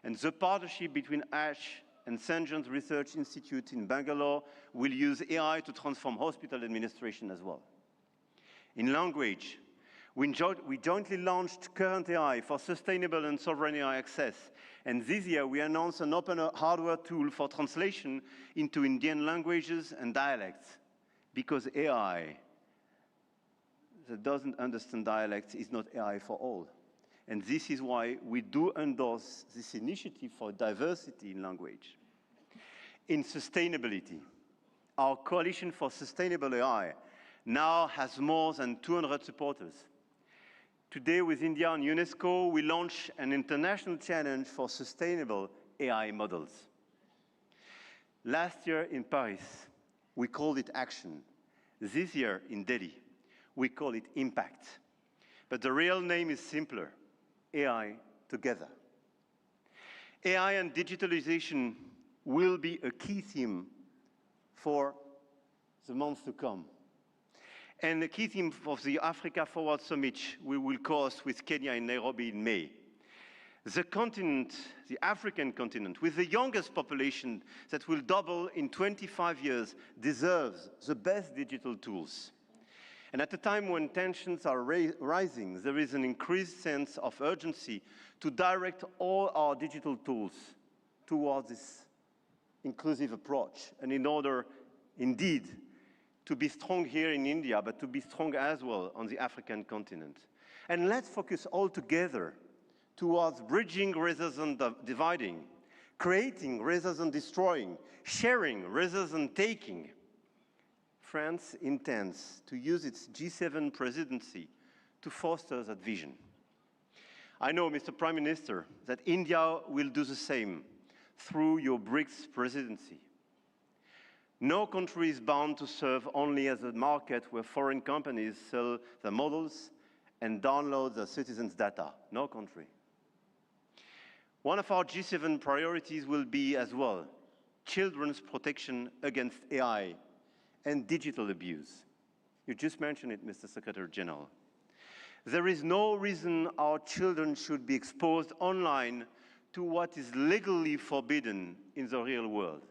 S8: and the partnership between ASH and St. John's Research Institute in Bangalore will use AI to transform hospital administration as well. In language, we jointly launched Current AI for sustainable and sovereign AI access. And this year, we announced an open hardware tool for translation into Indian languages and dialects. Because AI that doesn't understand dialects is not AI for all. And this is why we do endorse this initiative for diversity in language. In sustainability, our Coalition for Sustainable AI now has more than 200 supporters. Today, with India and UNESCO, we launch an international challenge for sustainable AI models. Last year in Paris, we called it action. This year in Delhi, we call it impact. But the real name is simpler, AI together. AI and digitalization will be a key theme for the months to come. And the key theme of the Africa Forward Summit we will co-host with Kenya in Nairobi in May. The continent, the African continent, with the youngest population that will double in 25 years, deserves the best digital tools. And at a time when tensions are rising, there is an increased sense of urgency to direct all our digital tools towards this inclusive approach. And in order, indeed, to be strong here in India, but to be strong as well on the African continent. And let's focus all together towards bridging rather than dividing, creating rather than destroying, sharing rather than taking. France intends to use its G7 presidency to foster that vision. I know, Mr. Prime Minister, that India will do the same through your BRICS presidency. No country is bound to serve only as a market where foreign companies sell their models and download their citizens' data. No country. One of our G7 priorities will be as well children's protection against AI and digital abuse. You just mentioned it, Mr. Secretary General. There is no reason our children should be exposed online to what is legally forbidden in the real world.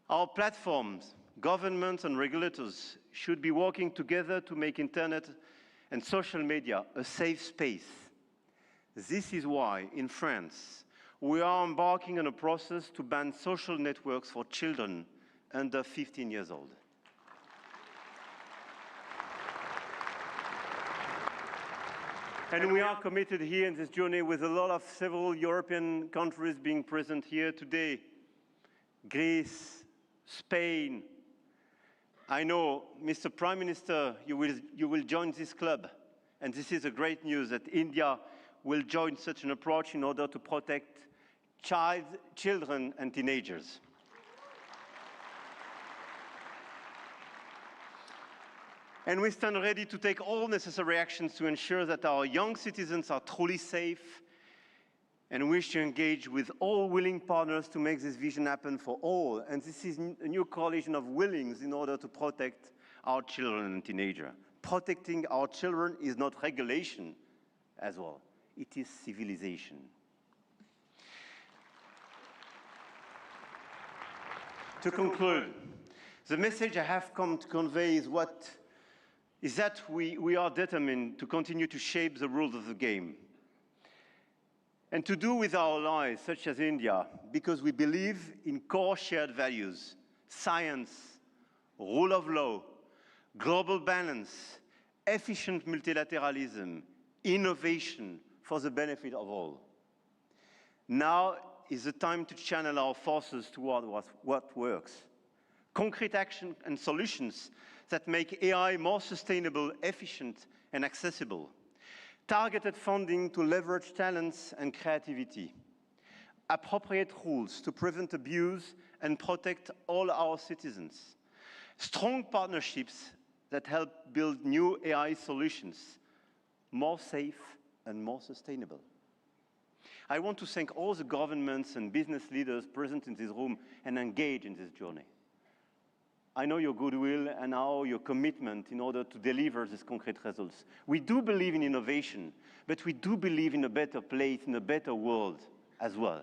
S8: Our platforms, governments and regulators should be working together to make internet and social media a safe space. This is why, in France, we are embarking on a process to ban social networks for children under 15 years old. And we are committed here in this journey with a lot of several European countries being present here today. Greece, Spain. I know, Mr. Prime Minister, you will join this club. And this is a great news that India will join such an approach in order to protect children and teenagers. And we stand ready to take all necessary actions to ensure that our young citizens are truly safe, and wish to engage with all willing partners to make this vision happen for all. And this is a new coalition of willings in order to protect our children and teenagers. Protecting our children is not regulation as well. It is civilization. To conclude, the message I have come to convey is that we are determined to continue to shape the rules of the game. And to do with our allies, such as India, because we believe in core shared values, science, rule of law, global balance, efficient multilateralism, innovation for the benefit of all. Now is the time to channel our forces toward what works. Concrete action and solutions that make AI more sustainable, efficient, and accessible. targeted funding to leverage talents and creativity, appropriate rules to prevent abuse and protect all our citizens, strong partnerships that help build new AI solutions, more safe and more sustainable. I want to thank all the governments and business leaders present in this room and engaged in this journey. I know your goodwill and now your commitment in order to deliver these concrete results. We do believe in innovation, but we do believe in a better place, in a better world as well.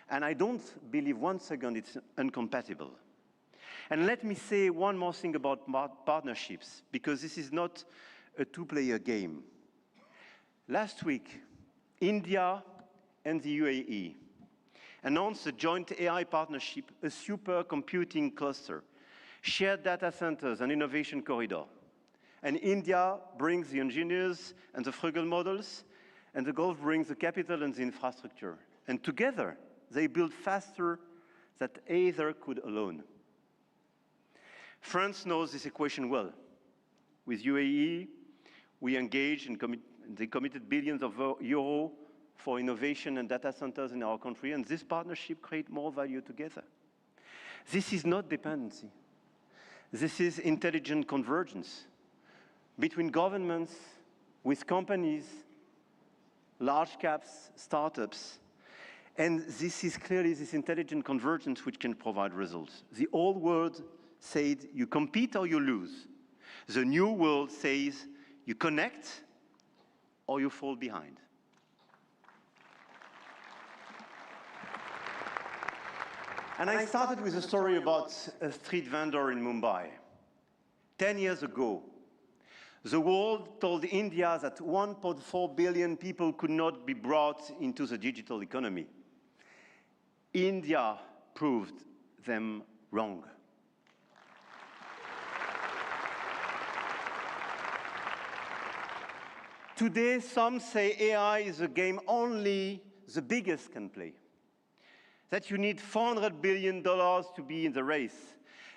S8: And I don't believe one second it's incompatible. And let me say one more thing about partnerships, because this is not a two-player game. Last week, India and the UAE announced a joint AI partnership, a supercomputing cluster, shared data centers and innovation corridor. And India brings the engineers and the frugal models, and the Gulf brings the capital and the infrastructure. And together, they build faster than either could alone. France knows this equation well. With UAE, we engaged and they committed billions of euros for innovation and data centers in our country, and this partnership creates more value together. This is not dependency. This is intelligent convergence between governments, with companies, large caps, startups, and this is clearly this intelligent convergence which can provide results. The old world said you compete or you lose. The new world says you connect or you fall behind. And I started with a story about a street vendor in Mumbai. 10 years ago, the world told India that 1.4 billion people could not be brought into the digital economy. India proved them wrong. Today, some say AI is a game only the biggest can play. That you need $400 billion to be in the race.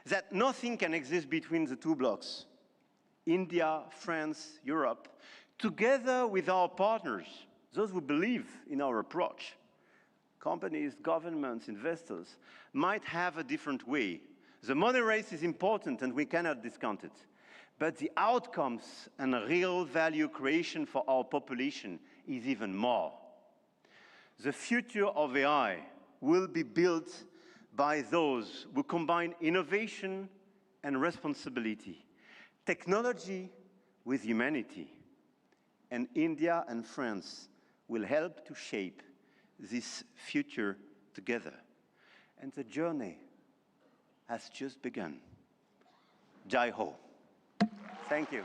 S8: That nothing can exist between the two blocks. India, France, Europe, together with our partners, those who believe in our approach, companies, governments, investors, might have a different way. The money race is important and we cannot discount it. But the outcomes and real value creation for our population is even more. The future of AI will be built by those who combine innovation and responsibility, technology with humanity. And India and France will help to shape this future together. And the journey has just begun. Jai Ho. Thank you.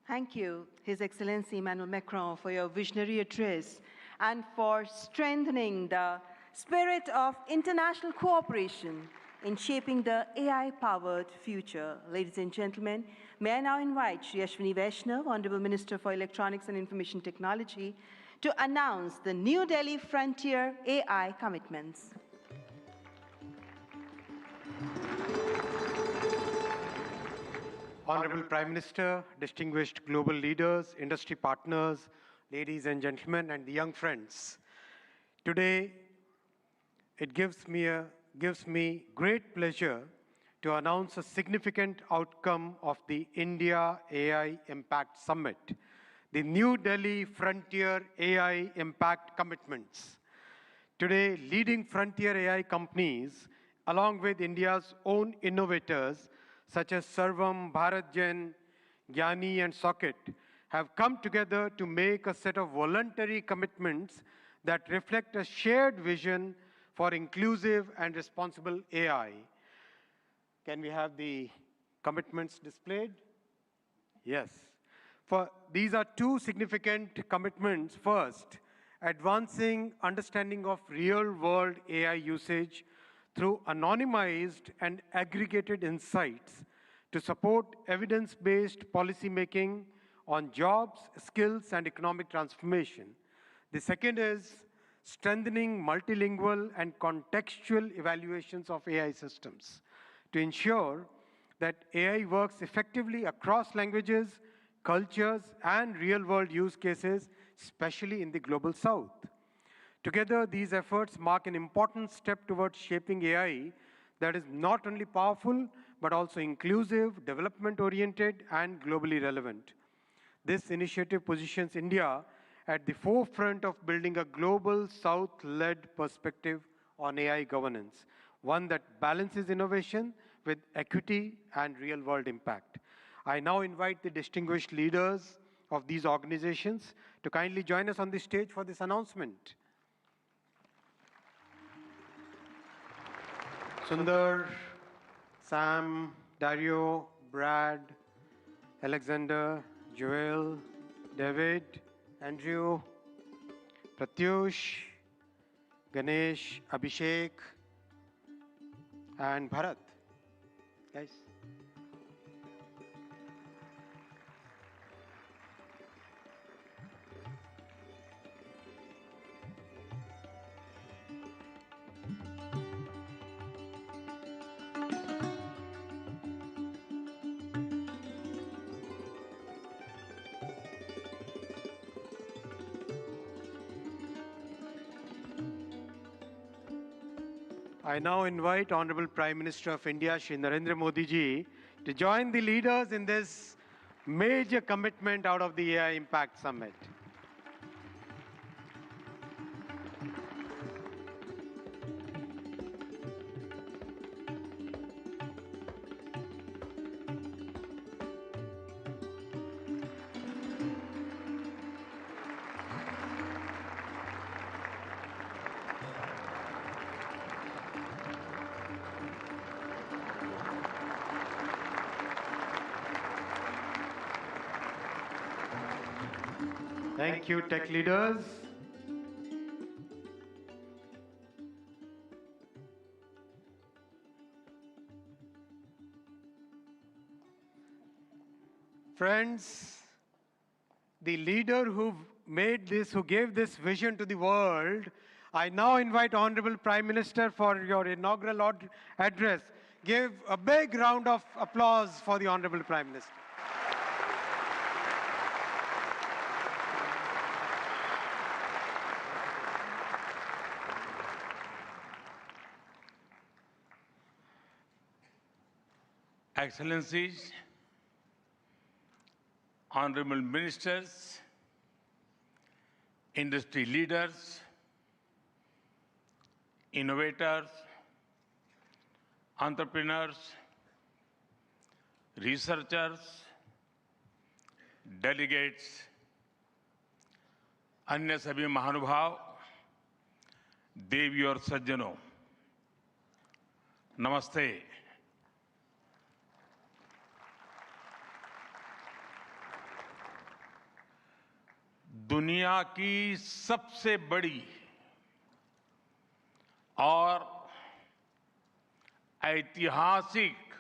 S1: Thank you, His Excellency Emmanuel Macron, for your visionary address and for strengthening the spirit of international cooperation in shaping the AI-powered future. Ladies and gentlemen, may I now invite Shri Ashwini Vaishnav, Honorable Minister for Electronics and Information Technology, to announce the New Delhi Frontier AI commitments.
S3: Honorable Prime Minister, distinguished global leaders, industry partners, ladies and gentlemen, and the young friends. Today, it gives me great pleasure to announce a significant outcome of the India AI Impact Summit, the New Delhi Frontier AI Impact Commitments. Today, leading frontier AI companies, along with India's own innovators, such as Sarvam, BharatGen, Gyani, and Socket, have come together to make a set of voluntary commitments that reflect a shared vision for inclusive and responsible AI. Can we have the commitments displayed? Yes. These are two significant commitments. First, advancing understanding of real-world AI usage through anonymized and aggregated insights to support evidence-based policymaking on jobs, skills, and economic transformation. The second is strengthening multilingual and contextual evaluations of AI systems to ensure that AI works effectively across languages, cultures, and real-world use cases, especially in the global South. Together, these efforts mark an important step towards shaping AI that is not only powerful, but also inclusive, development-oriented, and globally relevant. This initiative positions India at the forefront of building a global South-led perspective on AI governance, one that balances innovation with equity and real-world impact. I now invite the distinguished leaders of these organizations to kindly join us on the stage for this announcement. Sundar, Sam, Dario, Brad, Alexander, Joel, David, Andrew, Pratyush, Ganesh, Abhishek, and Bharat. Guys. I now invite Honorable Prime Minister of India, Shri Narendra Modi ji, to join the leaders in this major commitment out of the AI Impact Summit. Thank you, tech leaders. Friends, the leader who gave this vision to the world, I now invite Honorable Prime Minister for your inaugural address. Give a big round of applause for the Honorable Prime Minister.
S9: Excellencies, honorable ministers, industry leaders, innovators, entrepreneurs, researchers, delegates, अन्य सभी महानुभाव, देवी और सज्जनों, नमस्ते। दुनिया की सबसे बड़ी और ऐतिहासिक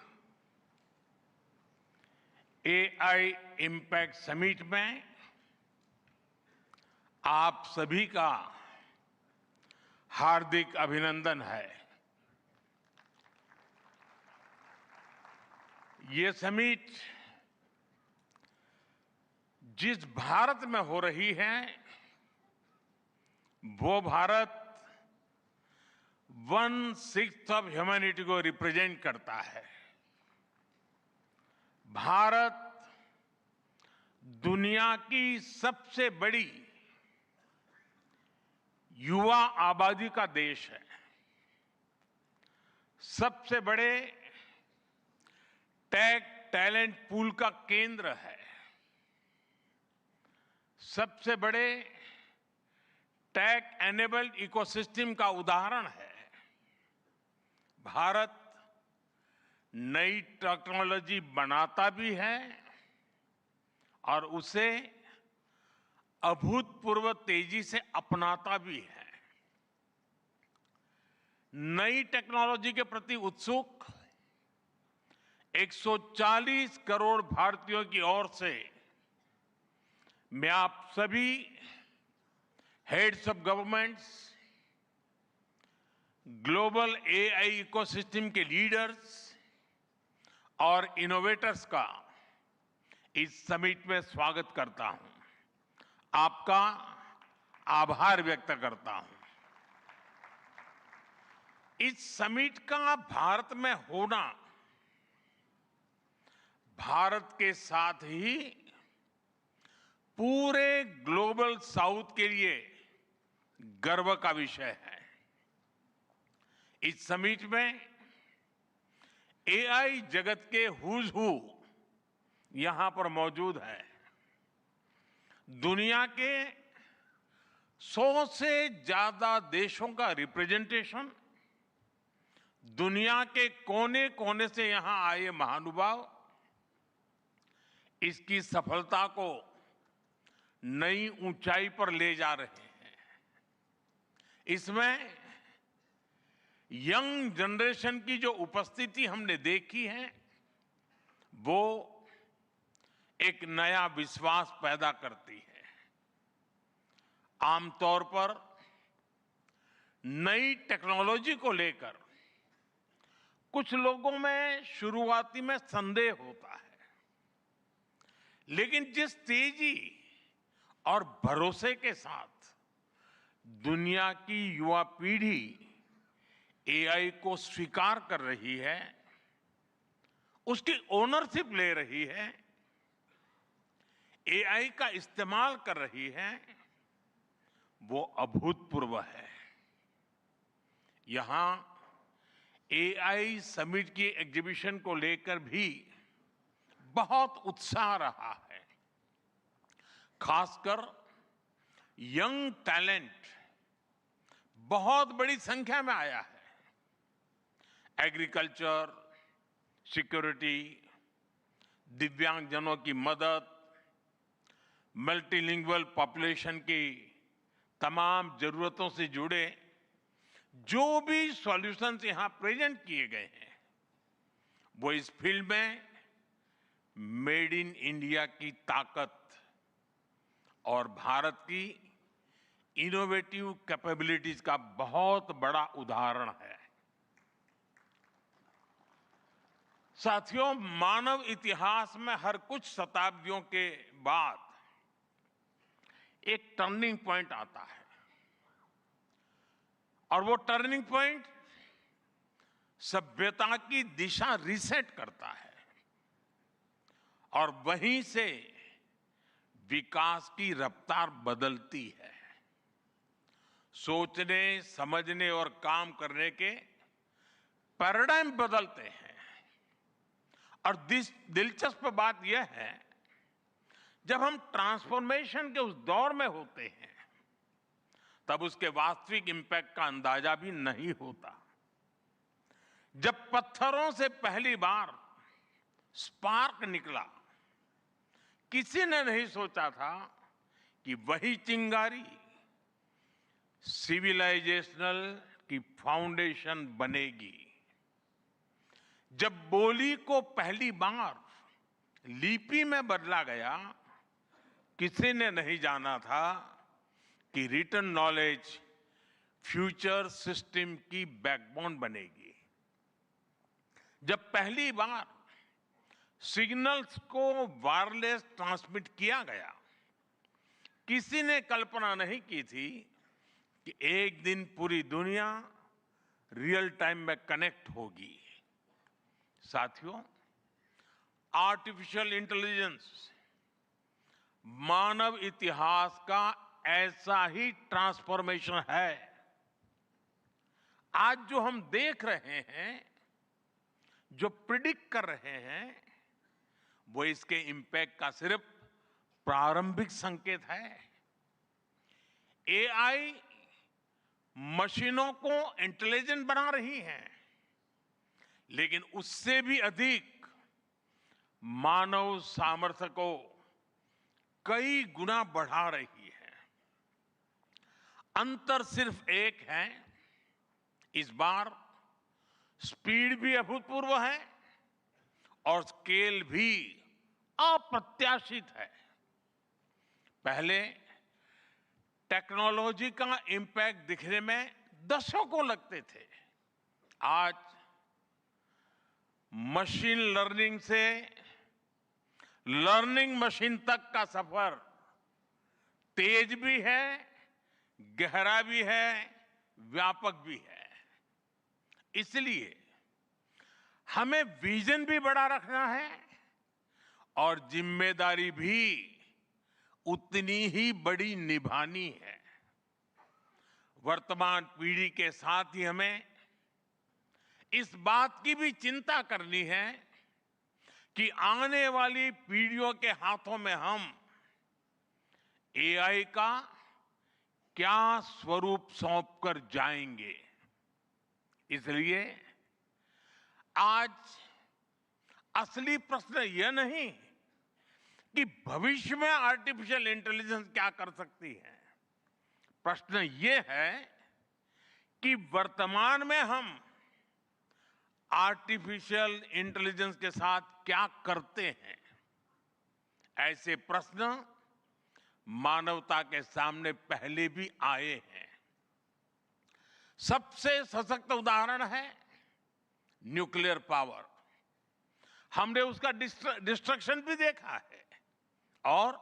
S9: एआई इम्पैक्ट समिट में आप सभी का हार्दिक अभिनंदन है। ये समिट जिस भारत में हो रही है, वो भारत 1/6 ऑफ ह्यूमैनिटी को रिप्रेजेंट करता है। भारत दुनिया की सबसे बड़ी युवा आबादी का देश है, सबसे बड़े टेक टैलेंट पूल का केंद्र है, सबसे बड़े टेक एनेबल्ड इकोसिस्टम का उदाहरण है। भारत नई टेक्नोलॉजी बनाता भी है और उसे अभूतपूर्व तेजी से अपनाता भी है। नई टेक्नोलॉजी के प्रति उत्सुक 140 करोड़ भारतीयों की ओर से मैं आप सभी heads of governments, global AI ecosystem के लीडर्स और इनोवेटर्स का इस समिट में स्वागत करता हूं। आपका आभार व्यक्त करता हूं। इस समिट का भारत में होना भारत के साथ ही पूरे ग्लोबल साउथ के लिए गर्व का विषय है। इस समिट में AI जगत के हुज हू यहां पर मौजूद है। दुनिया के 100 से ज्यादा देशों का रिप्रेजेंटेशन, दुनिया के कोने कोने से यहां आए महानुभाव इसकी सफलता को नई ऊंचाई पर ले जा रहे हैं। इसमें यंग जनरेशन की जो उपस्थिति हमने देखी है वो एक नया विश्वास पैदा करती है। आमतौर पर नई टेक्नोलॉजी को लेकर कुछ लोगों में शुरुआती में संदेह होता है, लेकिन जिस तेजी और भरोसे के साथ दुनिया की युवा पीढ़ी AI को स्वीकार कर रही है, उसकी ओनरशिप ले रही है, AI का इस्तेमाल कर रही है, वो अभूतपूर्व है। यहां AI समिट की एग्जीबिशन को लेकर भी बहुत उत्साह रहा है। खासकर यंग टैलेंट बहुत बड़ी संख्या में आया है। एग्रीकल्चर, सिक्योरिटी, दिव्यांगजनों की मदद, मल्टीलिंगुअल पॉपुलेशन की तमाम जरूरतों से जुड़े जो भी सॉल्यूशंस यहां प्रेजेंट किए गए हैं वो इस फील्ड में मेड इन इंडिया की ताकत और भारत की इनोवेटिव कैपेबिलिटीज का बहुत बड़ा उदाहरण है। साथियों, मानव इतिहास में हर कुछ शताब्दियों के बाद एक टर्निंग पॉइंट आता है और वो टर्निंग पॉइंट सभ्यता की दिशा रीसेट करता है और वहीं से विकास की रफ्तार बदलती है। सोचने, समझने और काम करने के पैराडाइम बदलते हैं। और दिलचस्प बात यह है, जब हम ट्रांसफॉर्मेशन के उस दौर में होते हैं तब उसके वास्तविक इंपैक्ट का अंदाजा भी नहीं होता। जब पत्थरों से पहली बार स्पार्क निकला, किसी ने नहीं सोचा था कि वही चिंगारी सिविलाइजेशनल की फाउंडेशन बनेगी। जब बोली को पहली बार लिपि में बदला गया, किसी ने नहीं जाना था कि रिटन नॉलेज फ्यूचर सिस्टम की बैकबोन बनेगी। जब पहली बार सिग्नल्स को वायरलेस ट्रांसमिट किया गया, किसी ने कल्पना नहीं की थी कि एक दिन पूरी दुनिया रियल टाइम में कनेक्ट होगी। साथियों, आर्टिफिशियल इंटेलिजेंस मानव इतिहास का ऐसा ही ट्रांसफॉर्मेशन है। आज जो हम देख रहे हैं, जो प्रिडिक्ट कर रहे हैं, वो इसके इंपैक्ट का सिर्फ प्रारंभिक संकेत है। AI मशीनों को इंटेलिजेंट बना रही है, लेकिन उससे भी अधिक मानव सामर्थ्य को कई गुना बढ़ा रही है। अंतर सिर्फ एक है, इस बार स्पीड भी अभूतपूर्व है और स्केल भी अप्रत्याशित है। पहले टेक्नोलॉजी का इम्पैक्ट दिखने में दशकों लगते थे। आज मशीन लर्निंग से लर्निंग मशीन तक का सफर तेज भी है, गहरा भी है, व्यापक भी है। इसलिए हमें विजन भी बड़ा रखना है और जिम्मेदारी भी उतनी ही बड़ी निभानी है। वर्तमान पीढ़ी के साथ ही हमें इस बात की भी चिंता करनी है कि आने वाली पीढ़ियों के हाथों में हम एआई का क्या स्वरूप सौंप कर जाएंगे। इसलिए आज असली प्रश्न यह नहीं कि भविष्य में आर्टिफिशियल इंटेलिजेंस क्या कर सकती है। प्रश्न यह है कि वर्तमान में हम आर्टिफिशियल इंटेलिजेंस के साथ क्या करते हैं। ऐसे प्रश्न मानवता के सामने पहले भी आए हैं। सबसे सशक्त उदाहरण है न्यूक्लियर पावर। हमने उसका डिस्ट्रक्शन भी देखा है और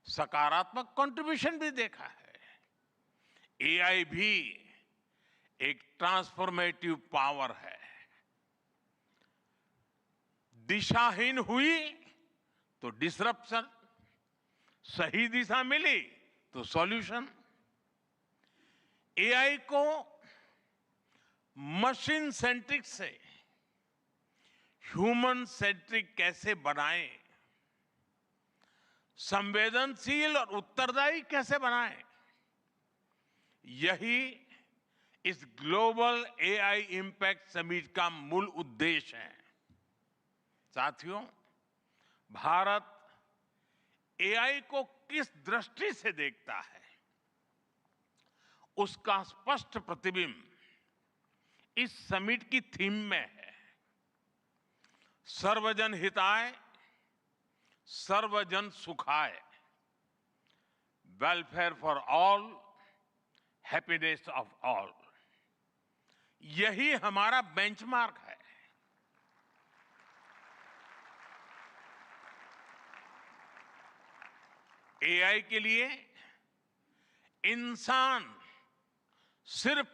S9: सकारात्मक कंट्रीब्यूशन भी देखा है। एआई भी एक ट्रांसफॉर्मेटिव पावर है। दिशाहीन हुई तो डिसरप्शन, सही दिशा मिली तो सॉल्यूशन। एआई को मशीन सेंट्रिक से ह्यूमन सेंट्रिक कैसे बनाएं, संवेदनशील और उत्तरदायी कैसे बनाएं, यही इस ग्लोबल एआई इंपैक्ट समिट का मूल उद्देश्य है। साथियों, भारत एआई को किस दृष्टि से देखता है, उसका स्पष्ट प्रतिबिंब इस समिट की थीम में है। सर्वजन हिताय, सर्वजन सुखाय, welfare for all, happiness of all. यही हमारा बेंचमार्क है। एआई के लिए इंसान सिर्फ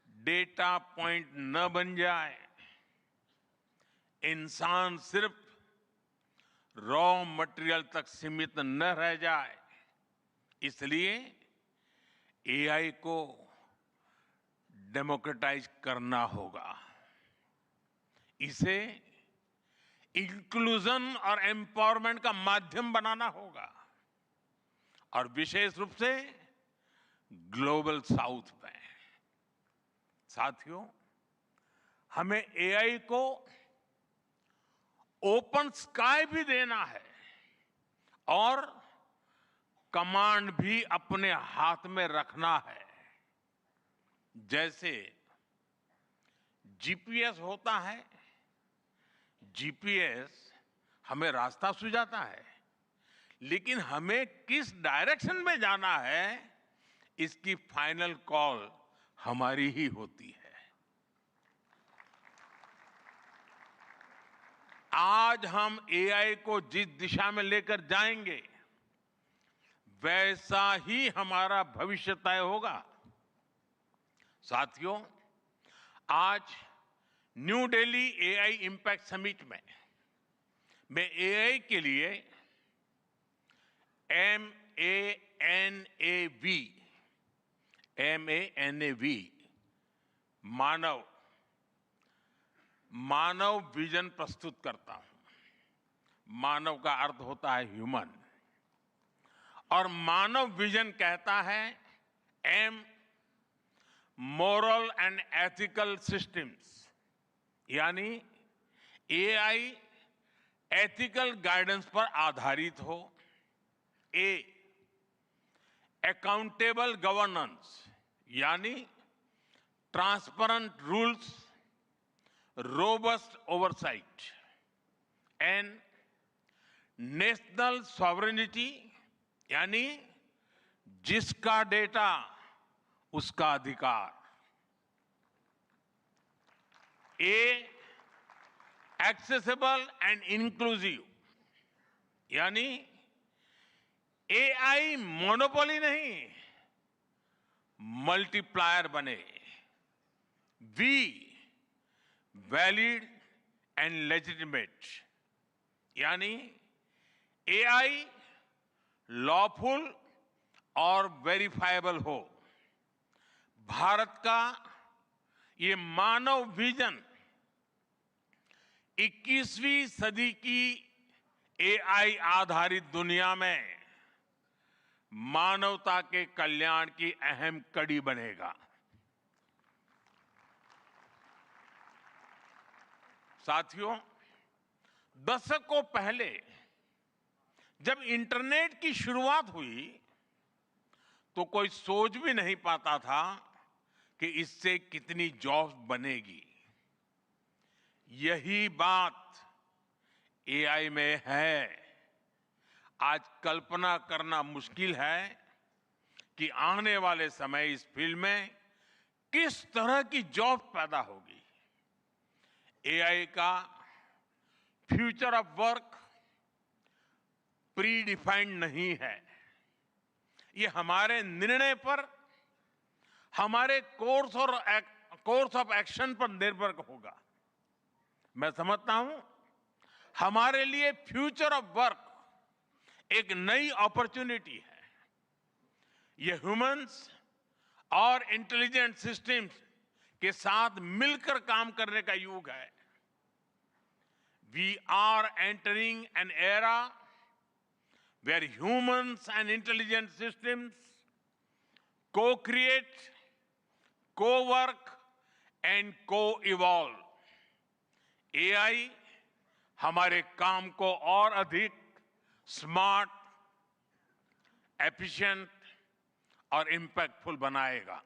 S9: डेटा पॉइंट न बन जाए, इंसान सिर्फ रॉ मटेरियल तक सीमित न रह जाए। इसलिए एआई को डेमोक्रेटाइज करना होगा, इसे इंक्लूजन और एम्पावरमेंट का माध्यम बनाना होगा, और विशेष रूप से ग्लोबल साउथ में। साथियों, हमें एआई को ओपन स्काई भी देना है और कमांड भी अपने हाथ में रखना है। जैसे जीपीएस होता है, जीपीएस हमें रास्ता सुझाता है, लेकिन हमें किस डायरेक्शन में जाना है, इसकी फाइनल कॉल हमारी ही होती है। आज हम एआई को जिस दिशा में लेकर जाएंगे, वैसा ही हमारा भविष्य तय होगा। साथियों, आज new Delhi AI impact summit में मैं एआई के लिए MANAV मानव विजन प्रस्तुत करता हूं। मानव का अर्थ होता है ह्यूमन, और मानव विजन कहता है M, moral and ethical systems, यानी एआई एथिकल गाइडेंस पर आधारित हो। A, अकाउंटेबल गवर्नेंस, यानी transparent rules, robust oversight. N, national sovereignty, यानी जिसका डेटा उसका अधिकार। ए एक्सेसिबल एंड इंक्लूसिव, यानी एआई मोनोपोली नहीं, मल्टीप्लायर बने। वी वैलिड एंड लेजिटिमेट, यानी एआई लॉफुल और वेरीफाइबल हो। भारत का ये मानव विजन 21वीं सदी की एआई आधारित दुनिया में मानवता के कल्याण की अहम कड़ी बनेगा। साथियों, दशकों पहले जब इंटरनेट की शुरुआत हुई तो कोई सोच भी नहीं पाता था कि इससे कितनी जॉब्स बनेगी। यही बात एआई में है। आज कल्पना करना मुश्किल है कि आने वाले समय इस फील्ड में किस तरह की जॉब पैदा होगी। एआई का future of work pre defined नहीं है। ये हमारे निर्णय पर, हमारे कोर्स ऑफ एक्शन पर निर्भर होगा। मैं समझता हूं हमारे लिए फ्यूचर ऑफ वर्क एक नई अपॉर्चुनिटी है। ये ह्यूमंस और इंटेलिजेंट सिस्टम्स के साथ मिलकर काम करने का युग है। We are entering an era where humans and intelligent systems co-create, co-work and co-evolve. AI हमारे काम को और अधिक स्मार्ट, एफिशिएंट और इंपैक्टफुल बनाएगा।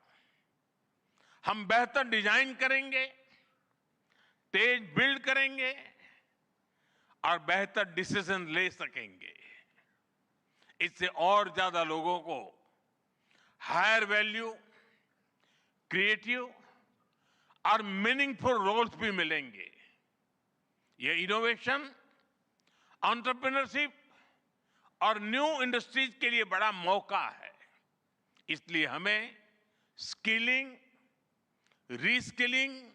S9: हम बेहतर डिजाइन करेंगे, तेज बिल्ड करेंगे और बेहतर डिसीजन ले सकेंगे। इससे और ज्यादा लोगों को हायर वैल्यू, क्रिएटिव और मीनिंगफुल रोल्स भी मिलेंगे। ये इनोवेशन, एंटरप्रेन्योरशिप और न्यू इंडस्ट्रीज के लिए बड़ा मौका है। इसलिए हमें स्किलिंग, रीस्किलिंग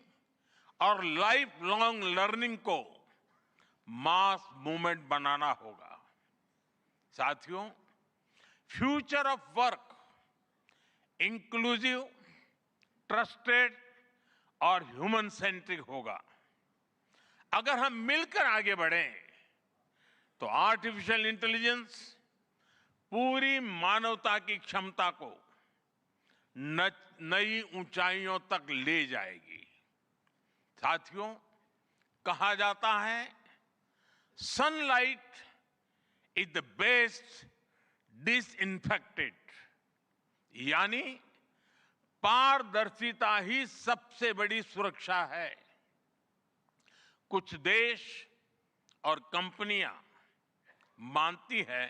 S9: और लाइफ लॉन्ग लर्निंग को मास मूवमेंट बनाना होगा। साथियों, future of work inclusive, trusted और ह्यूमन सेंट्रिक होगा। अगर हम मिलकर आगे बढ़ें तो आर्टिफिशियल इंटेलिजेंस पूरी मानवता की क्षमता को नई ऊंचाइयों तक ले जाएगी। साथियों, कहा जाता है sunlight is the best disinfectant, यानी पारदर्शिता ही सबसे बड़ी सुरक्षा है। कुछ देश और कंपनियां मानती है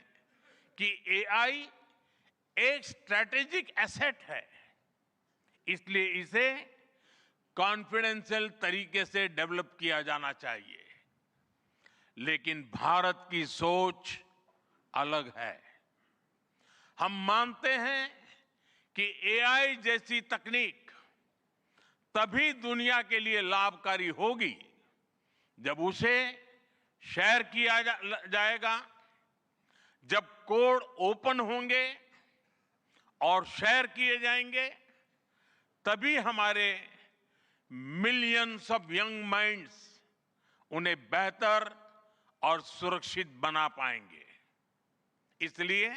S9: कि एआई एक स्ट्रैटेजिक एसेट है, इसलिए इसे कॉन्फिडेंशियल तरीके से डेवलप किया जाना चाहिए। लेकिन भारत की सोच अलग है। हम मानते हैं कि एआई जैसी तकनीक तभी दुनिया के लिए लाभकारी होगी जब उसे शेयर किया जाएगा, जब कोड ओपन होंगे और शेयर किए जाएंगे, तभी हमारे मिलियंस ऑफ यंग माइंड्स उन्हें बेहतर और सुरक्षित बना पाएंगे। इसलिए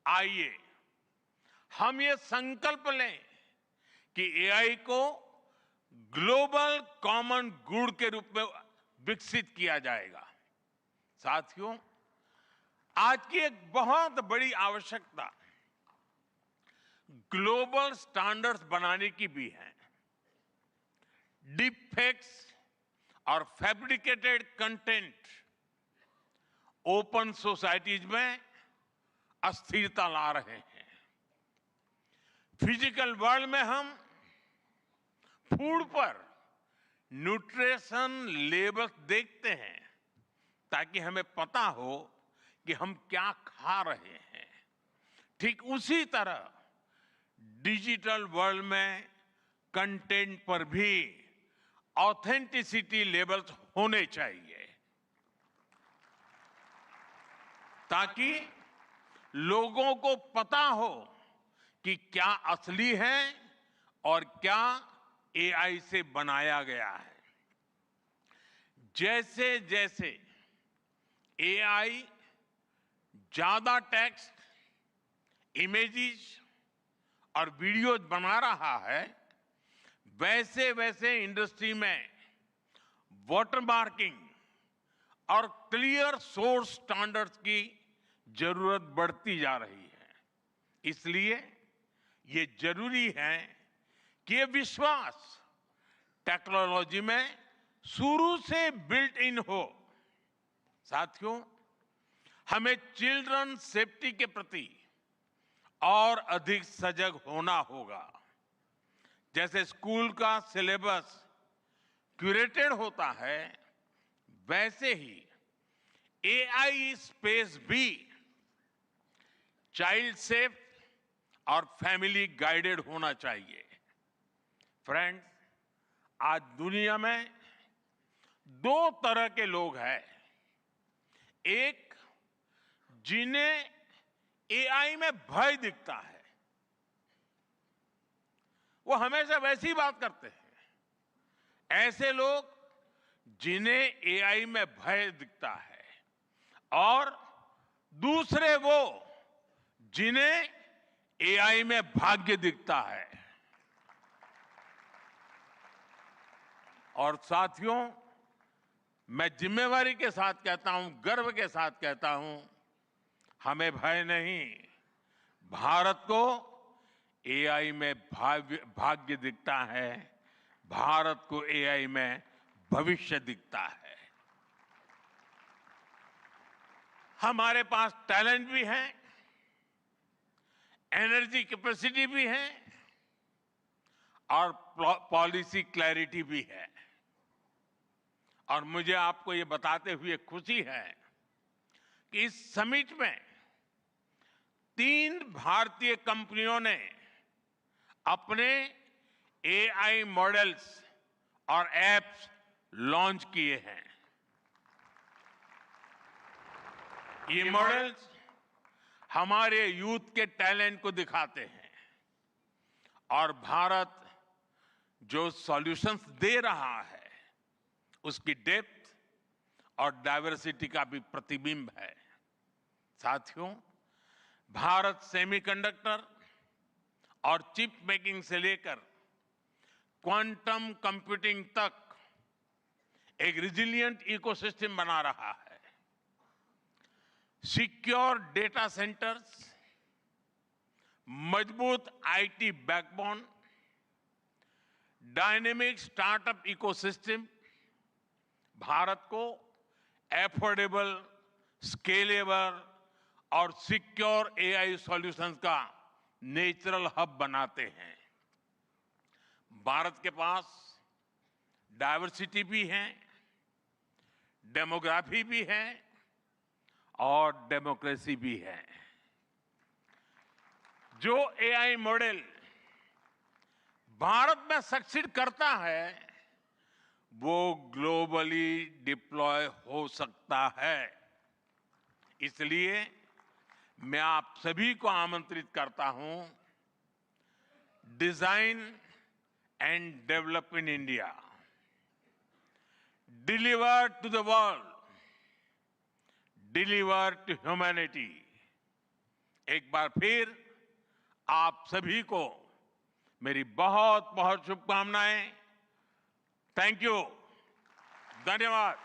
S9: आइए हम ये संकल्प लें कि एआई को ग्लोबल कॉमन गुड के रूप में विकसित किया जाएगा। साथियों, आज की एक बहुत बड़ी आवश्यकता ग्लोबल स्टैंडर्ड्स बनाने की भी है। डीप फेक्स और फैब्रिकेटेड कंटेंट ओपन सोसाइटीज में अस्थिरता ला रहे हैं। फिजिकल वर्ल्ड में हम फूड पर न्यूट्रिशन लेबल्स देखते हैं ताकि हमें पता हो कि हम क्या खा रहे हैं। ठीक उसी तरह डिजिटल वर्ल्ड में कंटेंट पर भी ऑथेंटिसिटी लेवल्स होने चाहिए ताकि लोगों को पता हो कि क्या असली है और क्या एआई से बनाया गया है। जैसे जैसे एआई ज्यादा टेक्स्ट, इमेजेस और वीडियोज बना रहा है, वैसे वैसे इंडस्ट्री में वाटरमार्किंग और क्लियर सोर्स स्टैंडर्ड्स की जरूरत बढ़ती जा रही है। इसलिए ये जरूरी है कि ये विश्वास टेक्नोलॉजी में शुरू से बिल्ट इन हो। साथियों, हमें चिल्ड्रन सेफ्टी के प्रति और अधिक सजग होना होगा। जैसे स्कूल का सिलेबस क्यूरेटेड होता है, वैसे ही एआई स्पेस भी चाइल्ड सेफ और फैमिली गाइडेड होना चाहिए। फ्रेंड्स, आज दुनिया में दो तरह के लोग हैं। एक, जिन्हें एआई में भय दिखता है, वो हमेशा वैसी बात करते हैं। ऐसे लोग जिन्हें एआई में भय दिखता है, और दूसरे वो जिन्हें एआई में भाग्य दिखता है। और साथियों, मैं जिम्मेवारी के साथ कहता हूं, गर्व के साथ कहता हूं, हमें भय नहीं, भारत को एआई में भाग्य दिखता है, भारत को एआई में भविष्य दिखता है। हमारे पास टैलेंट भी है, एनर्जी कैपेसिटी भी है और पॉलिसी क्लैरिटी भी है। और मुझे आपको ये बताते हुए खुशी है कि इस समिट में 3 भारतीय कंपनियों ने अपने एआई मॉडल्स और एप्स लॉन्च किए हैं। ये मॉडल्स हमारे यूथ के टैलेंट को दिखाते हैं और भारत जो सॉल्यूशंस दे रहा है, उसकी डेप्थ और डाइवर्सिटी का भी प्रतिबिंब है। साथियों, भारत सेमीकंडक्टर और चिप मेकिंग से लेकर क्वांटम कंप्यूटिंग तक एक रिजिलिएंट इकोसिस्टम बना रहा है। सिक्योर डेटा सेंटर्स, मजबूत IT backbone, dynamic startup ecosystem Bharat को एफोर्डेबल, स्केलेबल और सिक्योर एआई सॉल्यूशंस का नेचुरल हब बनाते हैं। भारत के पास डाइवर्सिटी भी है, डेमोग्राफी भी है और डेमोक्रेसी भी है। जो एआई मॉडल भारत में सक्सीड करता है, वो ग्लोबली डिप्लॉय हो सकता है। इसलिए मैं आप सभी को आमंत्रित करता हूं, design and develop in India, deliver to the world, deliver to humanity. एक बार फिर आप सभी को मेरी बहुत बहुत शुभकामनाएं। थैंक यू, धन्यवाद।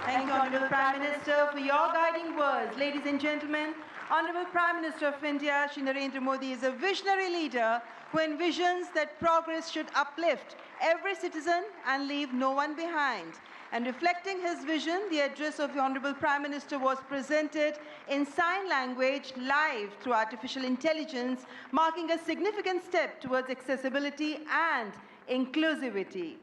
S1: Thank you, Honorable Prime Minister, for your guiding words. Ladies and gentlemen, Honorable Prime Minister of India, Shri Narendra Modi, is a visionary leader who envisions that progress should uplift every citizen and leave no one behind. And reflecting his vision, the address of the Honorable Prime Minister was presented in sign language live through artificial intelligence, marking a significant step towards accessibility and inclusivity.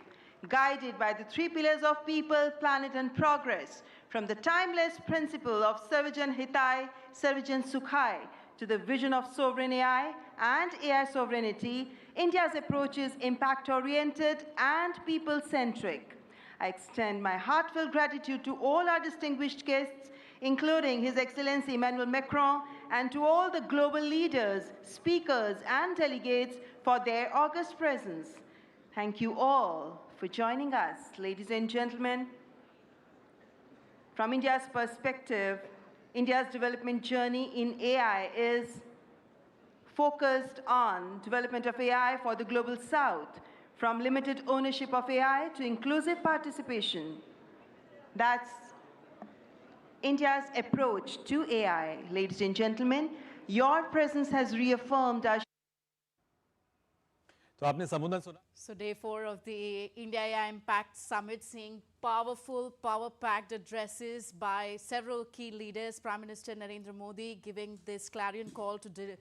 S1: Guided by the three pillars of people, planet, and progress, from the timeless principle of Sarvajan Hitai, Sarvajan Sukhai, to the vision of sovereign AI and AI sovereignty, India's approach is impact-oriented and people-centric. I extend my heartfelt gratitude to all our distinguished guests, including His Excellency Emmanuel Macron, and to all the global leaders, speakers, and delegates for their august presence. Thank you all for joining us. Ladies and gentlemen, from India's perspective, India's development journey in AI is focused on development of AI for the global south, from limited ownership of AI to inclusive participation. That's India's approach to AI. Ladies and gentlemen, your presence has reaffirmed our
S10: तो आपने संबोधन सुना.
S11: So day 4 of the India AI Impact Summit, seeing powerful, power-packed addresses by several key leaders. Prime Minister Narendra Modi giving this clarion call to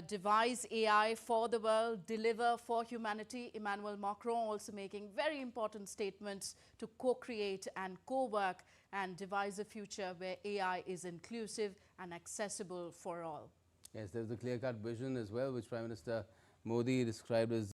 S11: devise AI for the world, deliver for humanity. Emmanuel Macron also making very important statements to co-create and co-work and devise a future where AI is inclusive and accessible for all.
S10: Yes, there's a clear-cut vision as well, which Prime Minister Modi described as